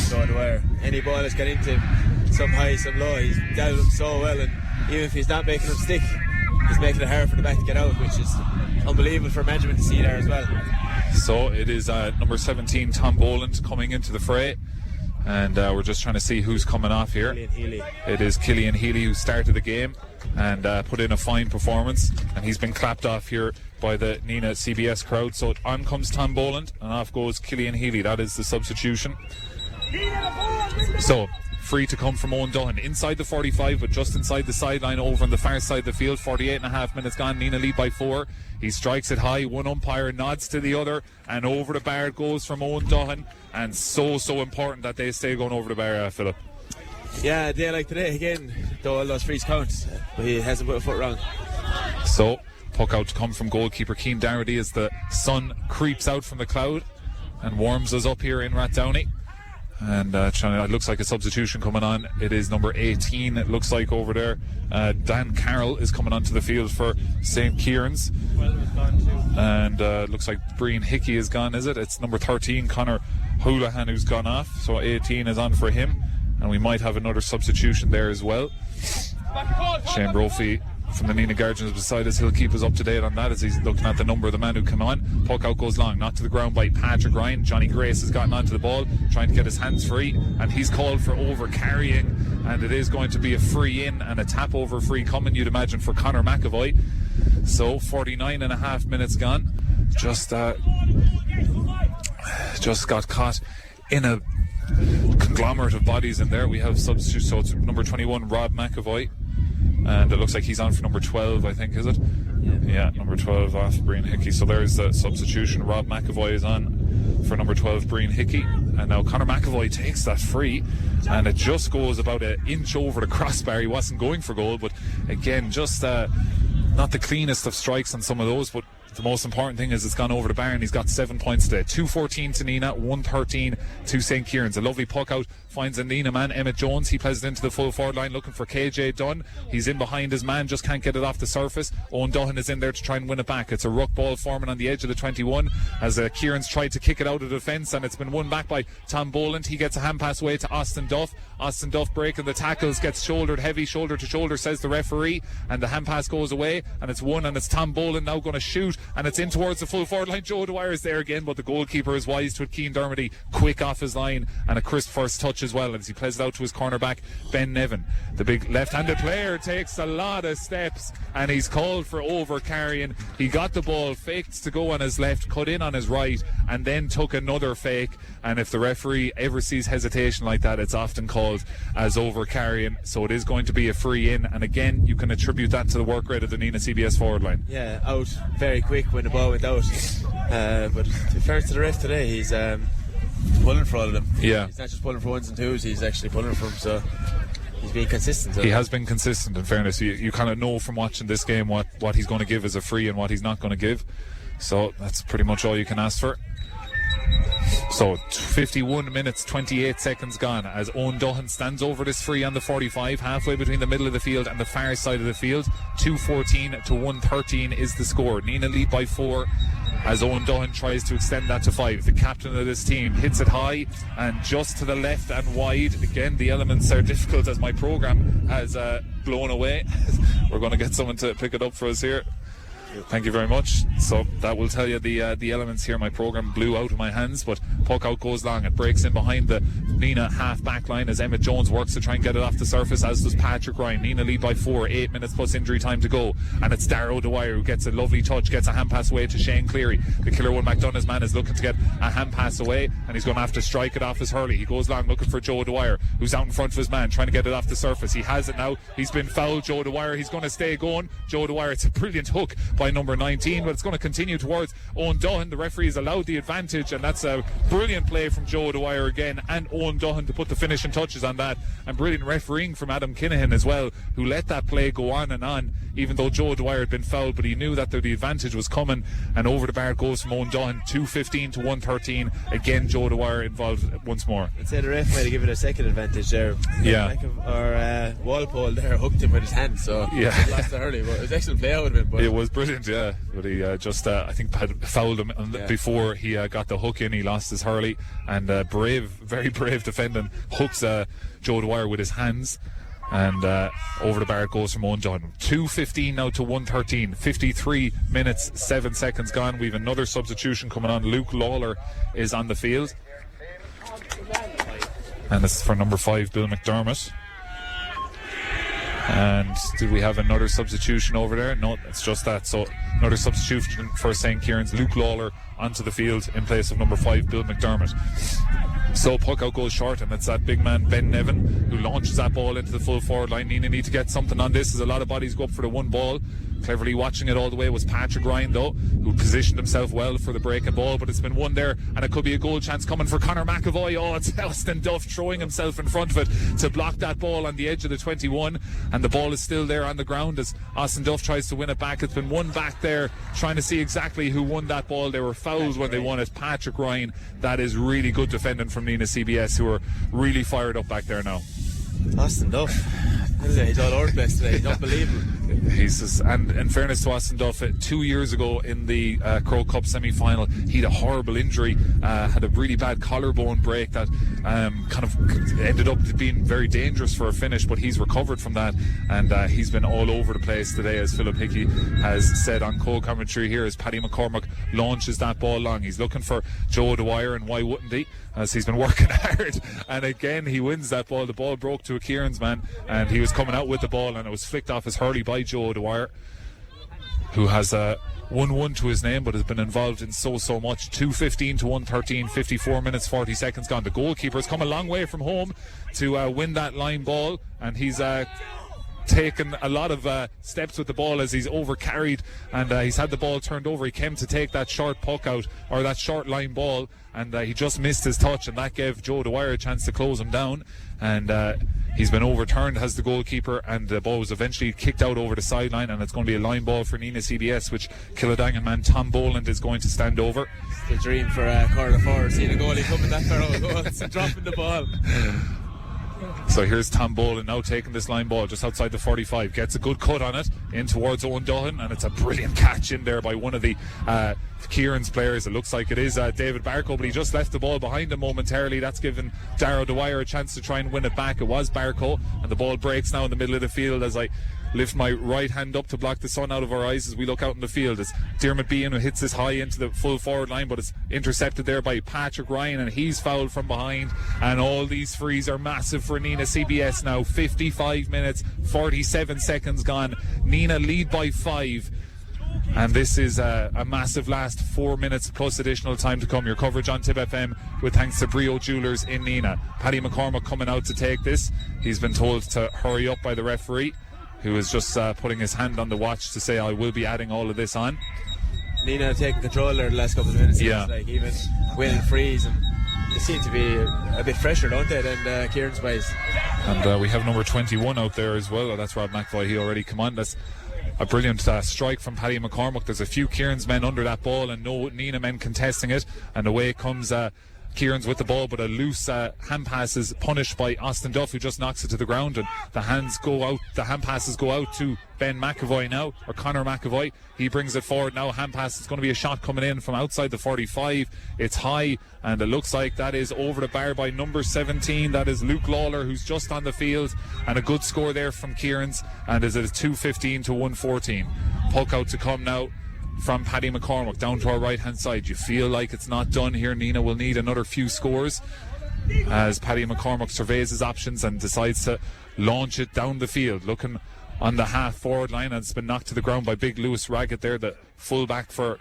Joe O'Dwyer. Any ball that's got into him, some high, some low, he's dealt with him so well, and even if he's not making him stick, he's making it hard for the back to get out, which is unbelievable for management to see there as well. So it is number 17 Tom Boland coming into the fray, and we're just trying to see who's coming off here. It is Killian Healy who started the game and put in a fine performance, and he's been clapped off here by the Nenagh CBS crowd. So on comes Tom Boland and off goes Killian Healy. That is the substitution. So free to come from Owen Dutton inside the 45, but just inside the sideline over on the far side of the field. 48.5 minutes gone. Nenagh lead by 4. He strikes it high. One umpire nods to the other, and over the bar it goes from Owen Dutton. And so important that they stay going over the bar, Philip. Yeah, a day like today again, though all those frees count, but he hasn't put a foot wrong. So puck out to come from goalkeeper Cian Doherty as the sun creeps out from the cloud and warms us up here in Rathdowney. And it looks like a substitution coming on. It is number 18, it looks like, over there. Dan Carroll is coming onto the field for St. Kieran's. And looks like Brian Hickey is gone, is it? It's number 13, Conor Houlihan, who's gone off. So 18 is on for him. And we might have another substitution there as well. Shane Brophy from the Nenagh Guardians beside us. He'll keep us up to date on that as he's looking at the number of the man who come on. Puck out goes long, knocked to the ground by Patrick Ryan. Johnny Grace has gotten onto the ball, trying to get his hands free, and he's called for over carrying, and it is going to be a free in and a tap over free coming, you'd imagine, for Conor McAvoy. So 49.5 minutes gone. Just got caught in a conglomerate of bodies in there. We have substitutes, so it's number 21 Rob McAvoy, and it looks like he's on for number 12, I think, is it? Yeah, number 12 off Brian Hickey. So there's the substitution. Rob McAvoy is on for number 12, Breen Hickey. And now Conor McAvoy takes that free, and it just goes about an inch over the crossbar. He wasn't going for goal, but again, just not the cleanest of strikes on some of those, but the most important thing is it's gone over the bar, and he's got 7 points today. 2-14 to Nenagh, 1-13 to St. Kieran's. A lovely puck out, finds a Nenagh man, Emmett Jones. He plays it into the full forward line looking for KJ Dunn. He's in behind his man, just can't get it off the surface. Owen Duhan is in there to try and win it back. It's a ruck ball forming on the edge of the 21 as Kieran's tried to kick it out of the defence, and it's been won back by Tom Boland. He gets a hand pass away to Austin Duff. Austin Duff breaking the tackles, gets shouldered heavy, shoulder to shoulder, says the referee, and the hand pass goes away, and it's won, and it's Tom Boland now going to shoot, and it's in towards the full forward line. Joe Dwyer is there again, but the goalkeeper is wise to it. Cian Dermody quick off his line, and a crisp first touch as well as he plays it out to his cornerback Ben Nevin. The big left-handed player takes a lot of steps, and he's called for over carrying. He got the ball, faked to go on his left, cut in on his right, and then took another fake. And if the referee ever sees hesitation like that, it's often called as over carrying. So it is going to be a free in, and again, you can attribute that to the work rate of the Nenagh CBS forward line. Yeah, out very quick when the ball went out. But to be fair to the ref today, he's pulling for all of them. Yeah, he's not just pulling for ones and twos, he's actually pulling for them. So he's being consistent. He has been consistent, in fairness. You kind of know from watching this game what he's going to give as a free and what he's not going to give. So that's pretty much all you can ask for. So 51 minutes 28 seconds gone as Owen Duhan stands over this free on the 45, halfway between the middle of the field and the far side of the field. 2-14 to 1-13 is the score. Nenagh lead by 4 as Owen Duhan tries to extend that to 5. The captain of this team hits it high and just to the left and wide. Again, the elements are difficult as my programme has blown away. We're going to get someone to pick it up for us here. Thank you very much. So that will tell you the elements here. My programme blew out of my hands, but puck out goes long. It breaks in behind the Nenagh half back line as Emmett Jones works to try and get it off the surface, as does Patrick Ryan. Nenagh lead by 4, 8 minutes plus injury time to go, and it's Darrow Dwyer who gets a lovely touch, gets a hand pass away to Shane Cleary. The Killer One McDonough's man is looking to get a hand pass away, and he's going to have to strike it off his hurley. He goes long looking for Joe Dwyer, who's out in front of his man trying to get it off the surface. He has it now. He's been fouled, Joe Dwyer. He's going to stay going. Joe Dwyer, it's a brilliant hook by number 19, but it's going to continue towards Owen Duhan. The referee has allowed the advantage, and that's a brilliant play from Joe Dwyer again, and Owen Duhan to put the finishing touches on that, and brilliant refereeing from Adam Kinahan as well, who let that play go on and on even though Joe Dwyer had been fouled, but he knew that the advantage was coming, and over the bar it goes from Owen Duhan. 2-15 to 1-13. Again, Joe Dwyer involved once more. I'd say the ref might have given a second advantage there. Yeah. Or Walpole there hooked him with his hand, so he lost the hurley. But it was excellent play out of him. But it was brilliant, yeah. But he just, I think, had fouled him before he got the hook in. He lost his hurley, and very brave defending, hooks Joe Dwyer with his hands. And over the bar it goes from Owen Duhan. 2:15 now to 1:13. 53 minutes 7 seconds gone. We've another substitution coming on. Luke Lawler is on the field, and this is for number 5, Bill McDermott. And did we have another substitution over there? No, it's just that. So another substitution for St. Kieran's. Luke Lawler onto the field in place of number 5, Bill McDermott. So puck out goes short, and it's that big man Ben Nevin who launches that ball into the full forward line. Nenagh need to get something on this as a lot of bodies go up for the one ball. Cleverly watching it all the way was Patrick Ryan, though, who positioned himself well for the breaking ball, but it's been won there, and it could be a goal chance coming for Conor McAvoy. Oh, it's Austin Duff throwing himself in front of it to block that ball on the edge of the 21, and the ball is still there on the ground as Austin Duff tries to win it back. It's been won back there, trying to see exactly who won that ball. They were fouled when they won it. Patrick Ryan. That is really good defending from Nenagh CBS, who are really fired up back there now. Austin Duff, he's all over the place today. He's unbelievable. He's just, and in fairness to Austin Duff, 2 years ago in the Croke Cup semi-final, he had a horrible injury, had a really bad collarbone break that kind of ended up being very dangerous for a finish, but he's recovered from that, and he's been all over the place today, as Philip Hickey has said on co-commentary here, as Paddy McCormack launches that ball long. He's looking for Joe Dwyer, and why wouldn't he, as he's been working hard, and again he wins that ball. The ball broke to a Kieran's man, and he was coming out with the ball, and it was flicked off his hurley by Joe Dwyer, who has 1-1 to his name but has been involved in so much. 2:15 to 1:13. 54 minutes 40 seconds gone. The goalkeeper has come a long way from home to win that line ball, and he's taken a lot of steps with the ball as he's overcarried, and he's had the ball turned over. He came to take that short puck out, or that short line ball, and he just missed his touch, and that gave Joe Dwyer a chance to close him down, and he's been overturned as the goalkeeper, and the ball was eventually kicked out over the sideline, and it's going to be a line ball for Nenagh CBS, which Kildangan man Tom Boland is going to stand over. It's the dream for corner forward, seeing a goalie coming that far out of goals and dropping the ball. So here's Tom Boland now taking this line ball just outside the 45, gets a good cut on it in towards Owen Doohan, and it's a brilliant catch in there by one of the Kieran's players. It looks like it is David Barco, but he just left the ball behind him momentarily. That's given Darragh Dwyer a chance to try and win it back. It was Barco, and the ball breaks now in the middle of the field as I lift my right hand up to block the sun out of our eyes as we look out in the field. It's Diarmuid Behan who hits this high into the full forward line, but it's intercepted there by Patrick Ryan, and he's fouled from behind, and all these frees are massive for Nenagh CBS now. 55 minutes 47 seconds gone. Nenagh lead by 5, and this is a massive last 4 minutes plus additional time to come. Your coverage on Tipp FM with thanks to Breo Jewellers in Nenagh. Paddy McCormack coming out to take this. He's been told to hurry up by the referee, who is just putting his hand on the watch to say, I will be adding all of this on. Nenagh taking control there the last couple of minutes. Yeah. Like even winning frees, and they seem to be a bit fresher, don't they, than Kieran's boys. And we have number 21 out there as well. That's Rob McVoy. He already come on. That's a brilliant strike from Paddy McCormack. There's a few Kieran's men under that ball and no Nenagh men contesting it, and away comes Kieran's with the ball, but a loose hand pass is punished by Austin Duff, who just knocks it to the ground, and the hand passes go out to Ben McAvoy now, or Conor McAvoy. He brings it forward now. Hand pass, it's going to be a shot coming in from outside the 45. It's high, and it looks like that is over the bar by number 17. That is Luke Lawler, who's just on the field, and a good score there from Kieran's, and is it 2:15 to 1:14. Puck out to come now from Paddy McCormack down to our right hand side. You feel like it's not done here. Nenagh will need another few scores as Paddy McCormack surveys his options and decides to launch it down the field, looking on the half forward line, and it's been knocked to the ground by big Lewis Raggett there, the full back for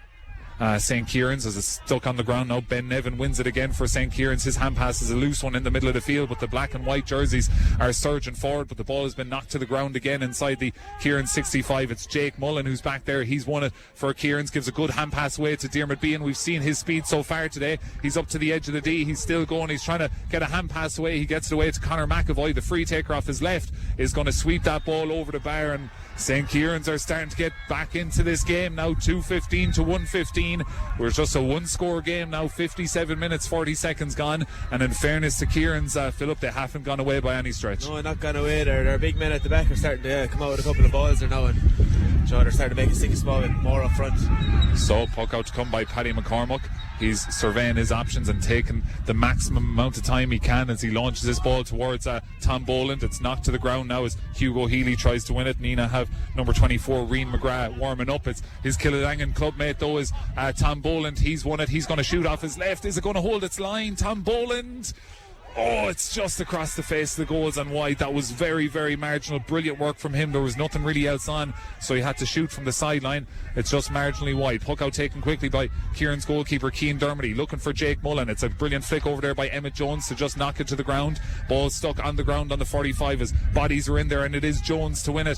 St. Kieran's, as it's stuck on the ground now. Ben Nevin wins it again for St. Kieran's. His hand pass is a loose one in the middle of the field, but the black and white jerseys are surging forward, but the ball has been knocked to the ground again inside the Kieran's 65. It's Jake Mullen who's back there. He's won it for Kieran's, gives a good hand pass away to Diarmuid Behan. We've seen his speed so far today. He's up to the edge of the D. He's still going. He's trying to get a hand pass away. He gets it away to Conor McAvoy. The free taker off his left is going to sweep that ball over the bar, and St. Kieran's are starting to get back into this game now. 2:15 to 1:15. We're just a one score game now. 57 minutes 40 seconds gone, and in fairness to Kieran's, Philip, they haven't gone away by any stretch. No, not gone away. Their big men at the back are starting to come out with a couple of balls there now, and they're starting to make a sticky small bit more up front. So puck out to come by Paddy McCormack. He's surveying his options and taking the maximum amount of time he can as he launches this ball towards Tom Boland. It's knocked to the ground now as Hugo Healy tries to win it. Nenagh have number 24 Rian McGrath warming up. It's his Kildangan clubmate though is Tom Boland. He's won it. He's going to shoot off his left. Is it going to hold its line? Tom Boland. Oh, it's just across the face of the goals and wide. That was very, very marginal. Brilliant work from him. There was nothing really else on, so he had to shoot from the sideline. It's just marginally wide. Puck out taken quickly by Kieran's goalkeeper, Cian Dermody, looking for Jake Mullen. It's a brilliant flick over there by Emmett Jones to just knock it to the ground. Ball stuck on the ground on the 45 as bodies are in there, and it is Jones to win it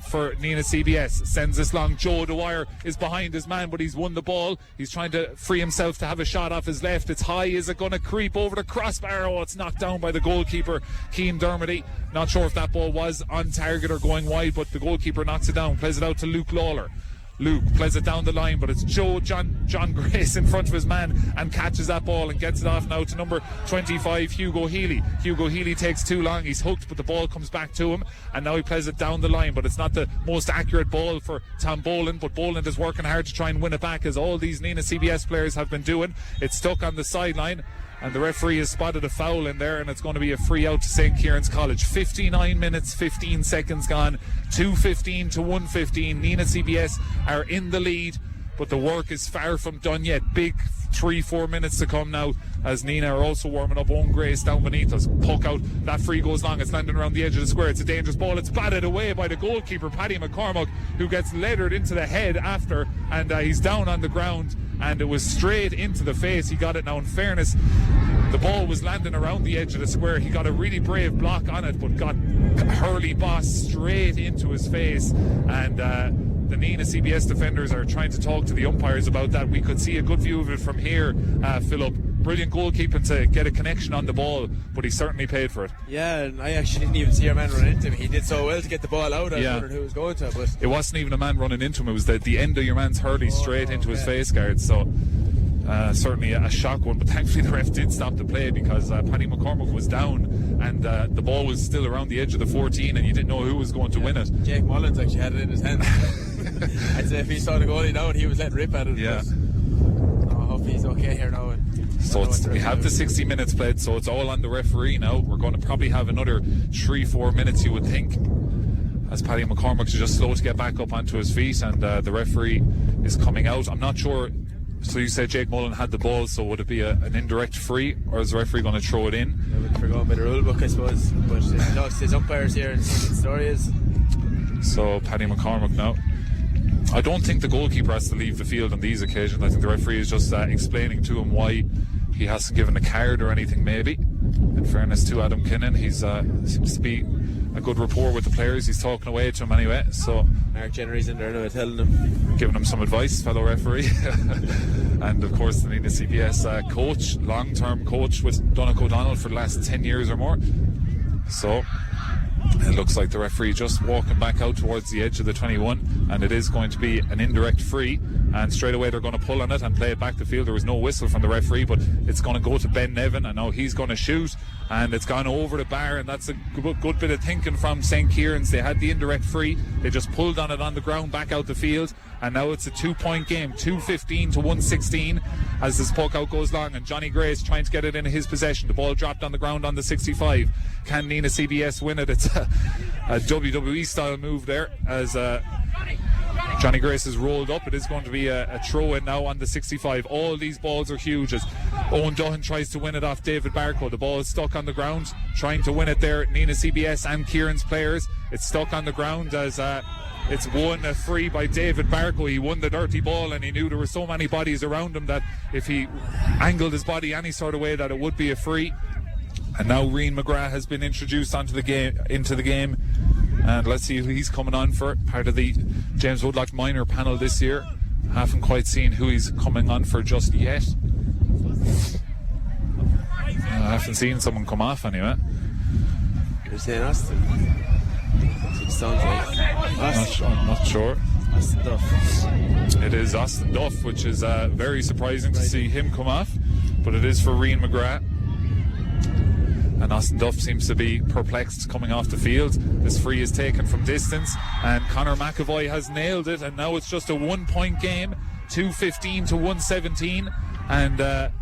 for Nenagh CBS. Sends this long. Joe Dwyer is behind his man, but he's won the ball. He's trying to free himself to have a shot off his left. It's high. Is it going to creep over the crossbar? Oh, it's knocked down by the goalkeeper, Cian Dermody. Not sure if that ball was on target or going wide, but the goalkeeper knocks it down, plays it out to Luke Lawler. Luke plays it down the line, but it's John Grace in front of his man and catches that ball and gets it off now to number 25 Hugo Healy. Hugo Healy takes too long. He's hooked, but the ball comes back to him, and now he plays it down the line, but it's not the most accurate ball for Tom Boland, but Boland is working hard to try and win it back, as all these Nenagh CBS players have been doing. It's stuck on the sideline, and the referee has spotted a foul in there, and it's going to be a free out to St. Kieran's College. 59 minutes 15 seconds gone. 2:15 to 1:15. Nenagh CBS are in the lead, but the work is far from done yet. Big 3-4 minutes to come now as Nenagh are also warming up. Owen Grace down beneath us. Puck out. That free goes long. It's landing around the edge of the square. It's a dangerous ball. It's batted away by the goalkeeper, Paddy McCormack, who gets leathered into the head after, and he's down on the ground, and it was straight into the face. He got it now. In fairness, The ball was landing around the edge of the square. He got a really brave block on it, but got Hurley Boss straight into his face. And the Nenagh CBS defenders are trying to talk to the umpires about that. We could see a good view of it from here, Philip. Brilliant goalkeeping to get a connection on the ball, but he certainly paid for it. Yeah, and I actually didn't even see our man run into him. He did so well to get the ball out. I was wondering who was going to, but it wasn't even a man running into him. It was the end of your man's hurley straight into his face guard. So certainly a shock one, but thankfully the ref did stop the play because Paddy McCormick was down and the ball was still around the edge of the 14 and you didn't know who was going to win it. Jake Mullins actually had it in his hand. I'd say if he saw the goalie down, he was letting rip at it. Yeah. I hope he's okay here now. So we have the 60 minutes played, so it's all on the referee now. We're going to probably have another 3-4 minutes, you would think, as Paddy McCormick is just slow to get back up onto his feet, and the referee is coming out. I'm not sure. So you said Jake Mullen had the ball, so would it be an indirect free, or is the referee going to throw it in? I would going by the rule book, I suppose, but his umpires here and see what the story is. So Paddy McCormick now. I don't think the goalkeeper has to leave the field on these occasions. I think the referee is just explaining to him why he hasn't given a card or anything, maybe. In fairness to Adam Kinnan, he seems to be a good rapport with the players. He's talking away to him anyway. So Mark Jennery's in there now telling him, giving him some advice, fellow referee. And of course the Nenagh CBS coach, long-term coach with Donnacha O'Donnell for the last 10 years or more. So it looks like the referee just walking back out towards the edge of the 21, and it is going to be an indirect free, and straight away they're going to pull on it and play it back the field. There was no whistle from the referee, but it's going to go to Ben Nevin, and now he's going to shoot, and it's gone over the bar, and that's a good bit of thinking from St. Kieran's. They had the indirect free, they just pulled on it on the ground back out the field, and now it's a 2-point game, 2-15 to 1-16 as this puck out goes long, and Johnny Gray is trying to get it in his possession. The ball dropped on the ground on the 65. Can Nenagh CBS win it? It's a WWE style move there as Johnny Grace has rolled up. It is going to be a throw in now on the 65. All these balls are huge as Owen Duhan tries to win it off David Barco. The ball is stuck on the ground, trying to win it there. Nenagh CBS and Kieran's players. It's stuck on the ground as it's won a free by David Barco. He won the dirty ball and he knew there were so many bodies around him that if he angled his body any sort of way that it would be a free. And now Rian McGrath has been introduced into the game, and let's see who he's coming on for. Part of the James Woodlock minor panel this year. Haven't quite seen who he's coming on for just yet. I haven't seen someone come off anyway. You're saying Austin? That's what it sounds like. I'm not sure. Austin Duff. It is Austin Duff, which is very surprising to see him come off, but it is for Rian McGrath. And Austin Duff seems to be perplexed coming off the field. This free is taken from distance, and Conor McAvoy has nailed it, and now it's just a 1-point game, 2-15 to 1-17, and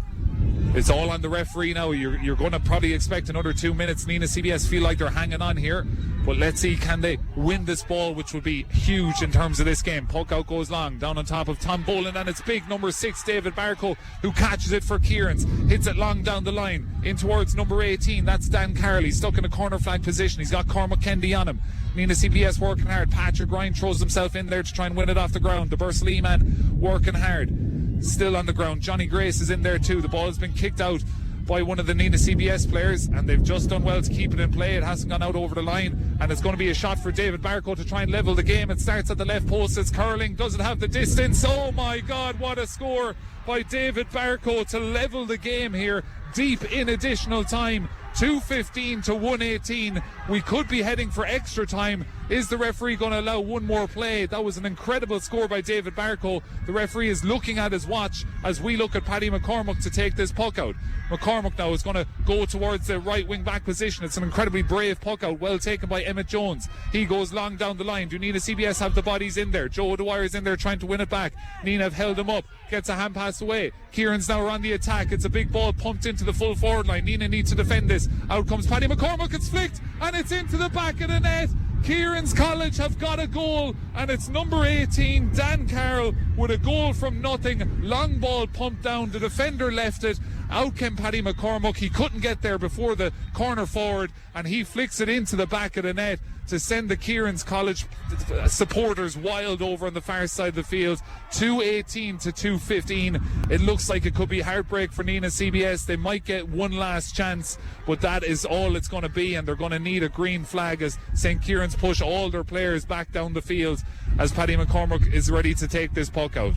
it's all on the referee now. You're going to probably expect another 2 minutes. Nenagh CBS feel like they're hanging on here, but let's see, can they win this ball, which would be huge in terms of this game. Puck out goes long, down on top of Tom Boland, and it's big number 6 David Barco who catches it for Kieran's, hits it long down the line in towards number 18. That's Dan Carroll. He's stuck in a corner flag position. He's got Cormac Kennedy on him. Nenagh CBS working hard. Patrick Ryan throws himself in there to try and win it off the ground. The Bursley man working hard, still on the ground. Johnny Grace is in there too. The ball has been kicked out by one of the Nenagh CBS players, and they've just done well to keep it in play. It hasn't gone out over the line, and it's going to be a shot for David Barco to try and level the game. It starts at the left post. It's curling. Does it have the distance? Oh my God, what a score by David Barco to level the game here deep in additional time. 2-15 to 1-18. We could be heading for extra time. Is the referee going to allow one more play? That was an incredible score by David Barco. The referee is looking at his watch as we look at Paddy McCormick to take this puck out. McCormick now is going to go towards the right wing back position. It's an incredibly brave puck out, well taken by Emmett Jones. He goes long down the line. Do Nenagh CBS have the bodies in there? Joe Dwyer is in there trying to win it back. Nenagh have held him up, gets a hand pass away. Kieran's now on the attack. It's a big ball pumped into the full forward line. Nenagh needs to defend this. Out comes Paddy McCormick. It's flicked and it's into the back of the net. Kieran's College have got a goal, and it's number 18 Dan Carroll with a goal from nothing. Long ball pumped down, the defender left it, Out came Paddy McCormack. He couldn't get there before the corner forward, and he flicks it into the back of the net to send the Kieran's College supporters wild over on the far side of the field. 2:18 to 2:15. It looks like it could be heartbreak for Nenagh CBS. They might get one last chance, but that is all it's going to be, and they're going to need a green flag as St. Kieran's push all their players back down the field as Paddy McCormack is ready to take this puck out.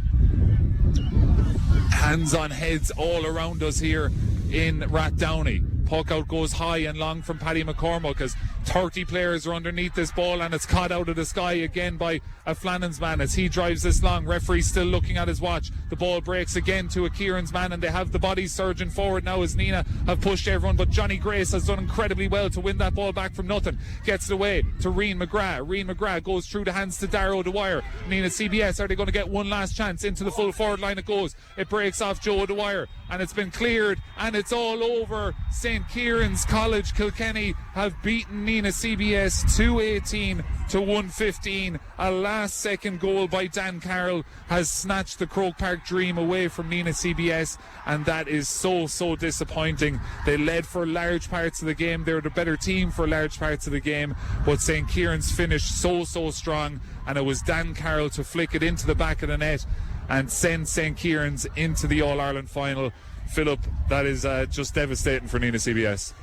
Hands on heads all around us here in Rathdowney. Puck out goes high and long from Paddy McCormack as 30 players are underneath this ball, and it's caught out of the sky again by a Flannan's man as he drives this long. Referee still looking at his watch. The ball breaks again to a Kieran's man, and they have the bodies surging forward now as Nenagh have pushed everyone, but Johnny Grace has done incredibly well to win that ball back from nothing. Gets it away to Rian McGrath. Rian McGrath goes through the hands to Darrow Dwyer. Nenagh CBS, are they going to get one last chance? Into the full forward line it goes. It breaks off Joe Dwyer, and it's been cleared, and it's all over. St. Kieran's College Kilkenny have beaten Nenagh CBS 2:18 to 1:15. A last second goal by Dan Carroll has snatched the Croke Park dream away from Nenagh CBS, and that is so disappointing. They led for large parts of the game. They were the better team for large parts of the game, but St. Kieran's finished so strong, and it was Dan Carroll to flick it into the back of the net and send St. Kieran's into the All-Ireland final. Philip, that is just devastating for Nenagh CBS.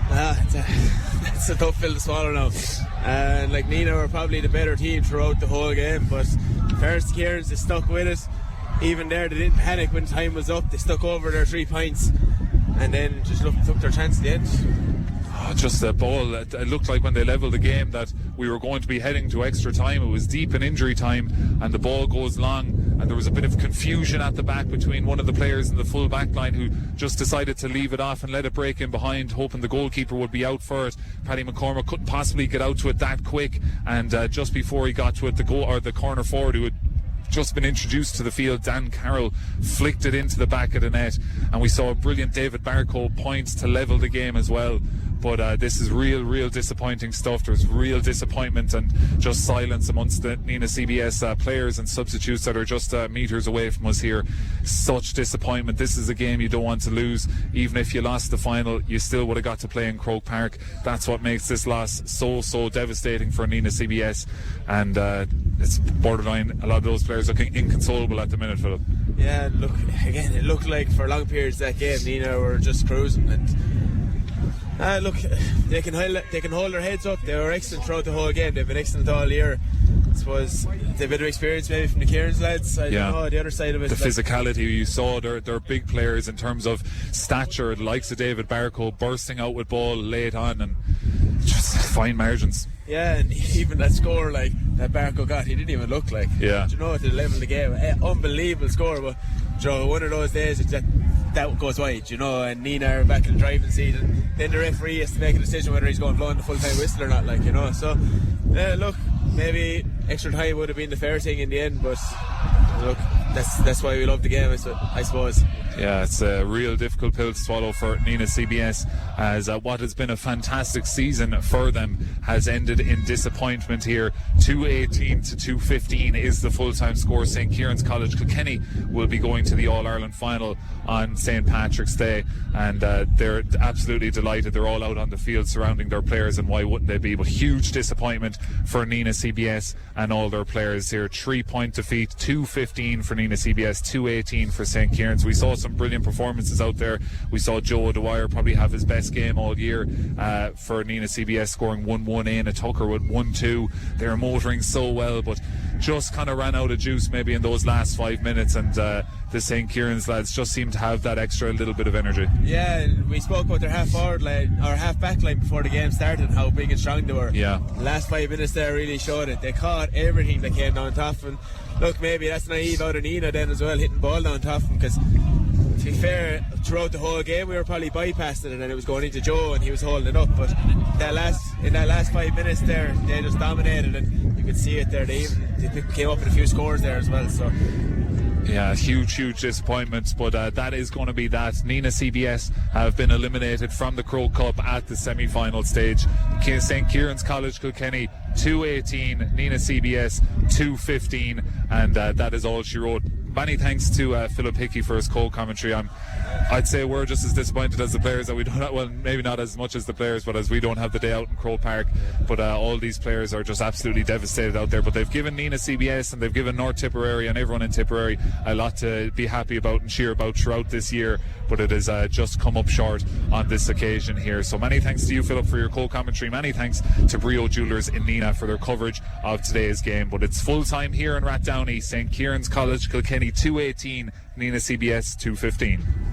It's a tough pill to swallow now. Like Nenagh were probably the better team throughout the whole game, but first Kieran's, they stuck with it. Even there, they didn't panic when time was up. They stuck over their 3 points and then just took their chance at the end. Just a ball. It looked like when they levelled the game that we were going to be heading to extra time. It was deep in injury time, and the ball goes long, and there was a bit of confusion at the back between one of the players in the full back line who just decided to leave it off and let it break in behind, hoping the goalkeeper would be out for it. Paddy McCormack couldn't possibly get out to it that quick, and just before he got to it, the corner forward who had just been introduced to the field, Dan Carroll, flicked it into the back of the net, and we saw a brilliant David Barco points to level the game as well. But this is real disappointing stuff. There's real disappointment and just silence amongst the Nenagh CBS players and substitutes that are just metres away from us here. Such disappointment. This is a game you don't want to lose. Even if you lost the final, you still would have got to play in Croke Park. That's what makes this loss so devastating for Nenagh CBS, and it's borderline. A lot of those players looking inconsolable at the minute, Philip. Yeah, look, again, it looked like for long periods that game Nenagh were just cruising, and look, they can hold their heads up. They were excellent throughout the whole game. They've been excellent all year. I suppose they've a bit of experience maybe from the Kieran's lads. I don't know, the other side of it. The physicality you saw, they're big players in terms of stature. The likes of David Barco bursting out with ball late on, and just fine margins. Yeah, and even that score like that Barco got, he didn't even look like. Yeah. Do you know what, to level the game? Unbelievable score, but you know, one of those days that goes wide, you know, and Nenagh are back in the driving seat, and then the referee has to make a decision whether he's going to blow in the full-time whistle or not, like, you know. So look, maybe extra time would have been the fair thing in the end, but look, that's why we love the game, I suppose. Yeah, it's a real difficult pill to swallow for Nenagh CBS, as what has been a fantastic season for them has ended in disappointment here. 2:18 to 2:15 is the full-time score. St. Kieran's College Kilkenny will be going to the All-Ireland final on St. Patrick's Day, and they're absolutely delighted. They're all out on the field surrounding their players, and why wouldn't they be? But huge disappointment for Nenagh CBS and all their players here. 3-point defeat, 2:15 for Nenagh CBS, 2:18 for St. Kieran's. We saw some brilliant performances out there. We saw Joe Dwyer probably have his best game all year for Nenagh CBS, scoring 1-1. Aina Tucker with 1-2. They were motoring so well, but just kind of ran out of juice maybe in those last 5 minutes, and the St. Kieran's lads just seem to have that extra little bit of energy. Yeah, and we spoke about their half forward line or half back line before the game started, how big and strong they were. Yeah. The last 5 minutes there really showed it. They caught everything that came down top, and look, maybe that's naive out of Nenagh then as well, hitting ball down top, because to be fair, throughout the whole game we were probably bypassing it, and it was going into Joe and he was holding it up, but in that last 5 minutes there, they just dominated, and you could see it there. They came up with a few scores there as well, so yeah, huge disappointment, but that is going to be that. Nenagh CBS have been eliminated from the Croke Cup at the semi-final stage. St. Kieran's College Kilkenny 2:18, Nenagh CBS 2:15, and that is all she wrote. many thanks to Philip Hickey for his co-commentary. I'd say we're just as disappointed as the players that we don't have, well, maybe not as much as the players, but as we don't have the day out in Croke Park. But all these players are just absolutely devastated out there. But they've given Nenagh CBS and they've given North Tipperary and everyone in Tipperary a lot to be happy about and cheer about throughout this year. But it has just come up short on this occasion here. So many thanks to you, Philip, for your co-commentary. Many thanks to Breo Jewellers in Nenagh for their coverage of today's game. But it's full time here in Rathdowney. St. Kieran's College, Kilkenny 2:18, Nenagh CBS 2:15.